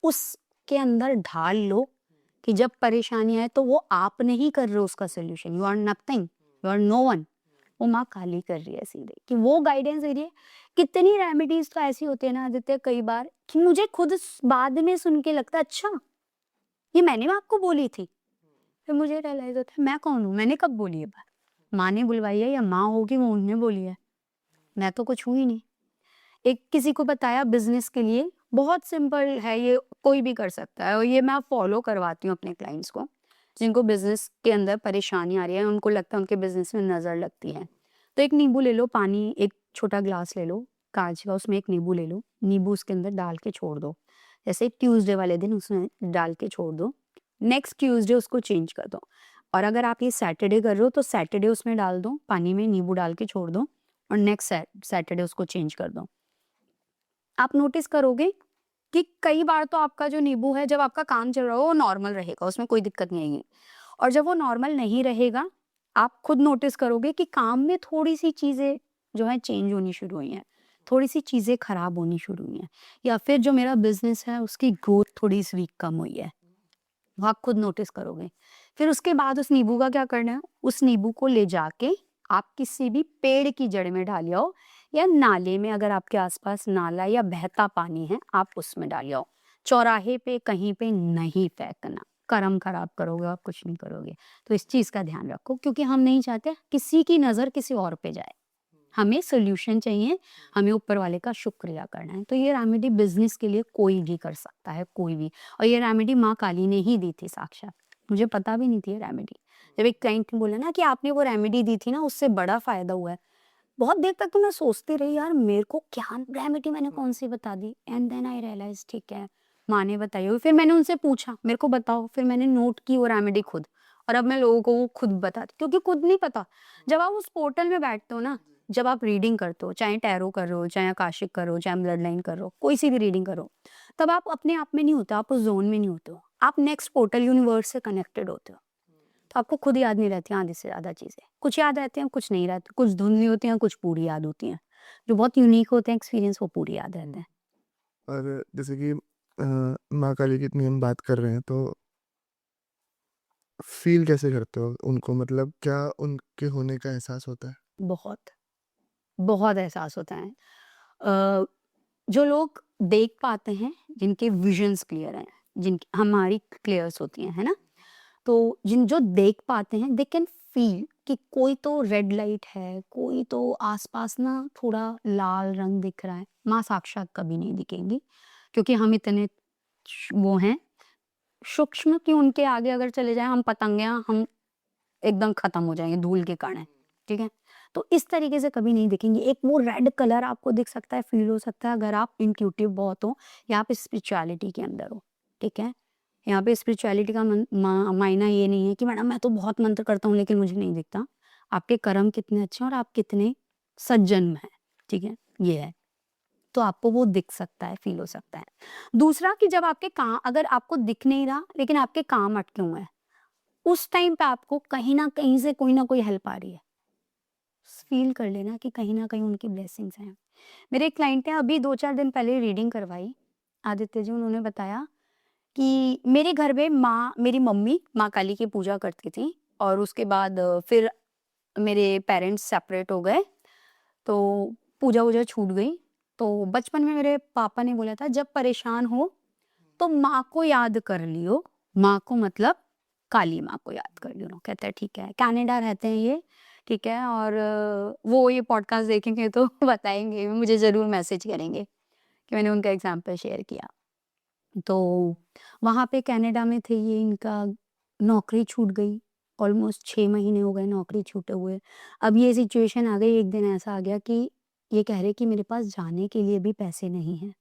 Speaker 1: उसके अंदर ढाल लो कि जब परेशानी आए तो वो आप नहीं कर रहे हो उसका solution. You are nothing, you are no one. वो माँ काली कर रही है सीधे, कि वो गाइडेंस दे रही है। कितनी रेमेडीज तो ऐसी होती है ना आदित्य, कई बार कि मुझे खुद बाद में सुन के लगता है, अच्छा ये मैंने आपको बोली थी। फिर मुझे रियलाइज होता है, मैं कौन हूँ, मैंने कब बोली ये बात? माँ ने बुलवाई है या माँ होगी वो उन्होंने बोली है? मैं तो कुछ हुई नहीं। एक किसी को बताया बिजनेस के लिए, बहुत सिंपल है ये, कोई भी कर सकता है, और ये मैं फॉलो करवाती हूँ अपने क्लाइंट्स को, जिनको बिजनेस के अंदर परेशानी आ रही है, उनको लगता है उनके बिजनेस में नज़र लगती है। तो एक नींबू ले लो, पानी एक छोटा ग्लास ले लो कांच का, उसमें एक नींबू ले लो, नींबू उसके अंदर डाल के छोड़ दो। जैसे ट्यूसडे वाले दिन उसमें डाल के छोड़ दो, नेक्स्ट ट्यूसडे उसको चेंज कर दो। और अगर आप ये सैटरडे कर रहे हो तो सैटरडे उसमें डाल दो, पानी में नींबू डाल के छोड़ दो, और नेक्स्ट सैटरडे उसको चेंज कर दो। आप नोटिस करोगे कि कई बार तो आपका जो नींबू है, जब आपका काम चल रहा हो वो नॉर्मल रहेगा, उसमें कोई दिक्कत नहीं आएगी। और जब वो नॉर्मल नहीं रहेगा, आप खुद नोटिस करोगे कि काम में थोड़ी सी चीज़ें जो है चेंज होनी शुरू हुई हैं, थोड़ी सी चीज़ें खराब होनी शुरू हुई हैं, या फिर जो मेरा बिजनेस है उसकी ग्रोथ थोड़ी इस वीक कम हुई है, वो आप खुद नोटिस करोगे। फिर उसके बाद उस नींबू का क्या करना है, उस नींबू को ले जाके आप किसी भी पेड़ की जड़ में डाल आओ, या नाले में, अगर आपके आसपास नाला या बहता पानी है आप उसमें डाल आओ। चौराहे पे कहीं पे नहीं फेंकना, कर्म खराब करोगे, आप कुछ नहीं करोगे। तो इस चीज़ का ध्यान रखो, क्योंकि हम नहीं चाहते किसी की नज़र किसी और पे जाए। हमें सोल्यूशन चाहिए, हमें ऊपर वाले का शुक्रिया करना है। तो ये रेमेडी बिज़नेस के लिए कोई भी कर सकता है, कोई भी। और ये रेमेडी माँ काली ने ही दी थी साक्षात, मुझे पता भी नहीं थी ये रेमेडी। जब एक क्लाइंट ने बोला ना कि आपने वो रेमेडी दी थी ना, उससे बड़ा फ़ायदा हुआ है। बहुत देर तक तो मैं सोचती रही यार मेरे को क्या रेमेडी मैंने कौन-सी बता दी, एंड देन आई रियलाइज़ ठीक है, माँ ने बताई होगी। फिर मैंने उनसे पूछा मेरे को बताओ, फिर मैंने नोट की वो रेमेडी खुद, और अब मैं लोगों को वो खुद बताती, क्योंकि खुद नहीं पता। जब आप उस पोर्टल में बैठते हो ना, जब आप रीडिंग करते हो, चाहे टैरो कर रहे हो, चाहे आकाशिक कर रहे हो, चाहे ब्लड लाइन कर रहे हो, कोई सी भी रीडिंग करो, तब आप अपने आप में नहीं होते, आप उस ज़ोन में नहीं होते हो। आप नेक्स्ट पोर्टल यूनिवर्स से कनेक्टेड होते हो। तो आपको खुद याद नहीं रहती आधी से ज़्यादा चीज़ें। कुछ याद रहती हैं, कुछ नहीं रहती, कुछ धुंधली होती हैं, कुछ पूरी याद होती हैं। जो बहुत यूनिक होते हैं एक्सपीरियंस, वो पूरी याद रहते हैं।
Speaker 2: और जैसे कि माँ काली की इतनी हम बात कर रहे हैं, तो फ़ील कैसे करते हो उनको? मतलब क्या उनके होने का एहसास होता है?
Speaker 1: बहुत, बहुत एहसास होता है। अ, जो लोग देख पाते हैं, जिनके विज़न्स क्लियर हैं, जिनकी हमारी क्लियर्स होती हैं, है ना? तो जो देख पाते हैं दे कैन फ़ील कि कोई तो रेड लाइट है, कोई तो आस-पास ना थोड़ा लाल रंग दिख रहा है। माँ साक्षात कभी नहीं दिखेंगी, क्योंकि हम इतने वो हैं सूक्ष्म कि उनके आगे अगर चले जाएँ हम पतंगियाँ, हम एकदम खत्म हो जाएँगे, धूल के कण हैं, ठीक है? तो इस तरीके से कभी नहीं दिखेंगी। एक वो रेड कलर आपको दिख सकता है, फ़ील हो सकता है अगर आप इंट्यूटिव बहुत हो या आप स्पिरिचुअलिटी के अंदर हो, ठीक है? यहाँ पे स्पिरिचुअलिटी का मायना ये नहीं है कि मैडम मैं तो बहुत मंत्र करता हूँ लेकिन मुझे नहीं दिखता। आपके कर्म कितने अच्छे हैं और आप कितने सज्जन हैं, ठीक है? ये है। तो आपको वो दिख सकता है, फ़ील हो सकता है। दूसरा कि जब आपके अगर आपको दिख नहीं रहा लेकिन आपके काम अटके हुए हैं, उस टाइम पे आपको कहीं न कहीं से कोई न कोई हेल्प आ रही है। फ़ील कर लेना कि कहीं न कहीं उनकी ब्लेसिंग्स हैं। मेरे एक क्लाइंट ने अभी 2-4 दिन पहले रीडिंग करवाई, आदित्य जी, उन्होंने बताया कि मेरे घर में मेरी मम्मी माँ काली की पूजा करती थी, और उसके बाद फिर मेरे पेरेंट्स सेपरेट हो गए, तो पूजा-वूजा छूट गई। तो बचपन में मेरे पापा ने बोला था जब परेशान हो तो माँ को याद कर लियो, माँ को मतलब काली माँ को याद कर लियो। कहता है ठीक है, कनाडा रहते हैं ये, ठीक है, और वो ये पॉडकास्ट देखेंगे तो बताएँगे, मुझे ज़रूर मैसेज करेंगे कि मैंने उनका एग्ज़ाम्पल शेयर किया। तो वहाँ पे कनाडा में थे ये, इनका नौकरी छूट गई, ऑलमोस्ट 6 महीने हो गए नौकरी छूटे हुए। अब ये सिचुएशन आ गई, एक दिन ऐसा आ गया कि ये कह रहे कि मेरे पास जाने के लिए भी पैसे नहीं हैं,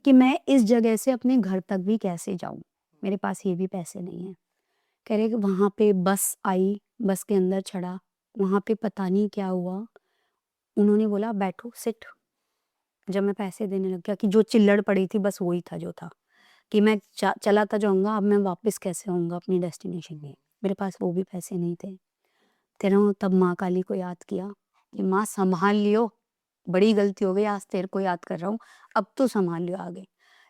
Speaker 1: कि मैं इस जगह से अपने घर तक भी कैसे जाऊँ? मेरे पास ये भी पैसे नहीं हैं। कह रहे कि वहाँ पे बस आई, बस के अंदर चढ़ा, वहाँ पे पता नहीं क्या हुआ, उन्होंने बोला बैठो, सिट। जब मैं पैसे देने लग गया कि जो चिल्लड़ पड़ी थी बस वही था जो था। कि मैं चला तो जाऊँगा, अब मैं वापस कैसे आऊँगा अपनी डेस्टिनेशन पे? मेरे पास वो भी पैसे नहीं थे। तेरा तब माँ काली को याद किया कि माँ सँभाल लियो, बड़ी गलती हो गई, आज तेरे को याद कर रहा हूँ, अब तू सँभाल लियो आगे।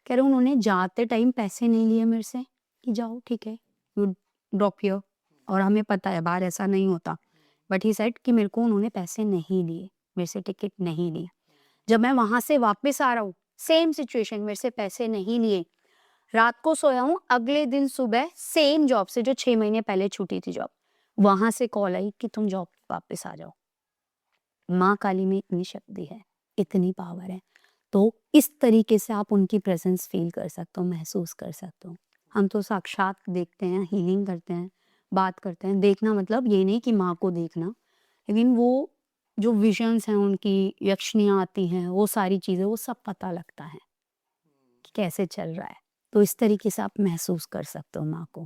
Speaker 1: कह रहे उन्होंने जाते टाइम पैसे नहीं लिए मेरे से कि जाओ ठीक है, यू ड्रॉप हियर, और हमें पता है बाहर ऐसा नहीं होता। बट ही सेड कि मेरे को उन्होंने पैसे नहीं लिए, मेरे से टिकट नहीं ली। जब मैं वहाँ से वापस आ रहा हूँ, सेम सिचुएशन, मेरे से पैसे नहीं लिए। रात को सोया हूँ, अगले दिन सुबह सेम जॉब से जो 6 महीने पहले छूटी थी जॉब, वहाँ से कॉल आई कि तुम जॉब वापस आ जाओ। माँ काली में इतनी शक्ति है, इतनी पावर है। तो इस तरीके से आप उनकी प्रेज़ेंस फ़ील कर सकते हो, महसूस कर सकते हो। हम तो साक्षात देखते हैं, हीलिंग करते हैं, बात करते हैं। देखना मतलब ये नहीं कि माँ को देखना, लेकिन वो जो विज़न्स हैं उनकी, यक्षिणियाँ आती हैं, वो सारी चीज़ें, वो सब पता लगता है कि कैसे चल रहा है। तो इस तरीके से आप महसूस कर सकते हो माँ को।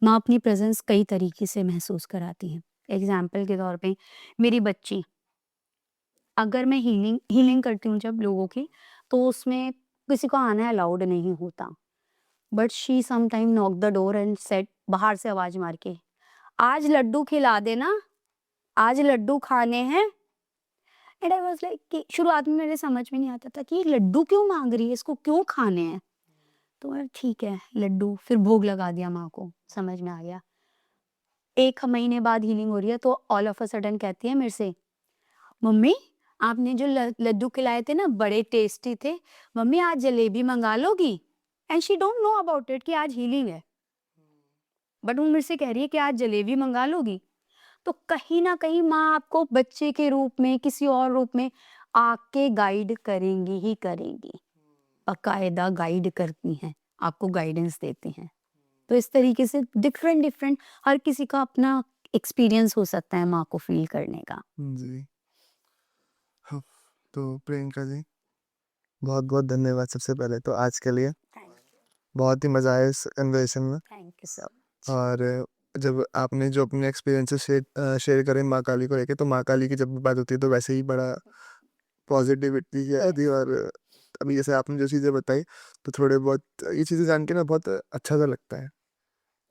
Speaker 1: माँ अपनी प्रेज़ेंस कई तरीके से महसूस कराती हैं। एग्ज़ाम्पल के तौर पे मेरी बच्ची, अगर मैं हीलिंग करती हूँ जब लोगों की, तो उसमें किसी को आना अलाउड नहीं होता। But she sometime knock the door and said, बाहर से आवाज़ मार के, "आज लड्डू खिला देना, आज लड्डू खाने हैं।" एंड आई वाज़ लाइक कि शुरुआत में मेरे समझ में नहीं आता था कि ये लड्डू क्यों माँग रही है, इसको क्यों खाने हैं? तो मैं ठीक है, लड्डू, फिर भोग लगा दिया माँ को, समझ में आ गया। 1 महीने बाद हीलिंग हो रही है तो ऑल ऑफ अ सडन कहती है मेरे से, "मम्मी, आपने जो लड्डू खिलाए थे ना बड़े टेस्टी थे, मम्मी आज जलेबी मंगा लोगी?" And she don't know about it कि आज हीलिंग है। बट वो मेरे से कह रही है कि आज जलेबी मंगा लोगी? तो कहीं ना कहीं माँ आपको बच्चे के रूप में किसी और रूप में आके गाइड करेंगी ही करेंगी, बाकायदा गाइड करती हैं, आपको गाइडेंस देती हैं। तो इस तरीके से डिफरेंट डिफरेंट हर किसी का अपना एक्सपीरियंस हो सकता है माँ को फील करने का।
Speaker 2: जी। हाँ, तो प्रियंका जी, बहुत-बहुत धन्यवाद सबसे पहले तो आज के लिए।
Speaker 1: थैंक
Speaker 2: बहुत ही मज़ा आया इस कन्वर्सेशन में।
Speaker 1: You so much.
Speaker 2: और जब आपने जो अपने एक्सपीरियंसेस शेयर करे माँ काली को लेके, तो माँ काली की जब भी बात होती है तो वैसे ही बड़ा पॉजिटिविटी है आती, और अभी जैसे आपने जो चीज़ें बताई, तो थोड़े बहुत ये चीज़ें जान के ना बहुत अच्छा सा लगता है,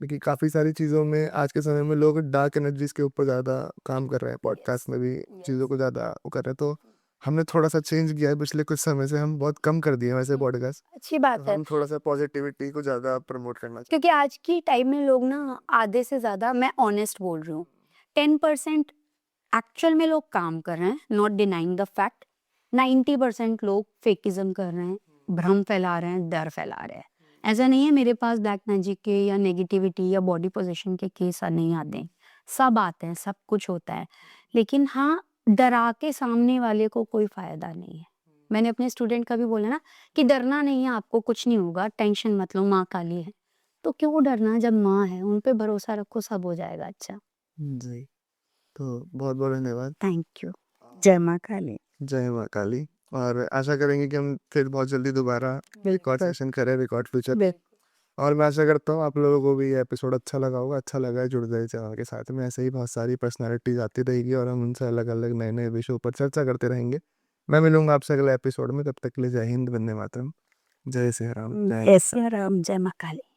Speaker 2: क्योंकि काफ़ी सारी चीज़ों में आज के समय में लोग डार्क एनर्जीज के ऊपर ज़्यादा काम कर रहे हैं, पॉडकास्ट में भी चीज़ों को ज़्यादा वो कर रहे हैं। तो हमने थोड़ा सा चेंज किया है पिछले कुछ समय से, हम बहुत कम कर दिए हैं वैसे पॉडकास्ट।
Speaker 1: अच्छी
Speaker 2: तो
Speaker 1: बात है,
Speaker 2: हम थोड़ा सा पॉजिटिविटी को ज़्यादा प्रमोट करना
Speaker 1: क्योंकि आज की टाइम में लोग ना आधे से ज्यादा, मैं ऑनेस्ट बोल रही हूँ, 10% एक्चुअल में लोग काम कर रहे हैं, नॉट डिनाइंग द फैक्ट। 90% लोग फेकिज्म कर रहे हैं, भ्रम फैला रहे हैं, डर फैला रहे हैं। ऐसा नहीं है मेरे पास ब्लैक मैजिक के या नेगेटिविटी या बॉडी पोजीशन के केस नहीं आते हैं, सब आते हैं, सब कुछ होता है। लेकिन हाँ, डरा के सामने वाले को कोई फायदा नहीं है। मैंने अपने स्टूडेंट का भी बोला ना कि डरना नहीं है, आपको कुछ नहीं होगा, टेंशन मत लो, माँ काली है। तो क्यों डरना, जब माँ है उन पे भरोसा रखो, सब हो जाएगा अच्छा।
Speaker 2: जी। तो बहुत-बहुत धन्यवाद।
Speaker 1: Thank you. जय माँ काली।
Speaker 2: जय माँ काली। और आशा करेंगे कि हम फिर बहुत जल्दी दोबारा एक और
Speaker 1: बिल्कुल।
Speaker 2: सेशन करें, रिकॉर्ड फ्यूचर।
Speaker 1: बिल्कुल।
Speaker 2: और मैं आशा करता हूँ आप लोगों को भी ये एपिसोड अच्छा लगा होगा। अच्छा लगा है, जुड़ जाइए चैनल के साथ में, ऐसे ही बहुत सारी पर्सनैलिटीज़ आती रहेगी और हम उनसे अलग-अलग नए-नए विषयों पर चर्चा करते रहेंगे। मैं मिलूँगा आपसे अगले एपिसोड में, तब तक के लिए जय हिंद, वंदे मातरम, जय श्री राम, जय
Speaker 1: जय सिया राम, जय माँ काली।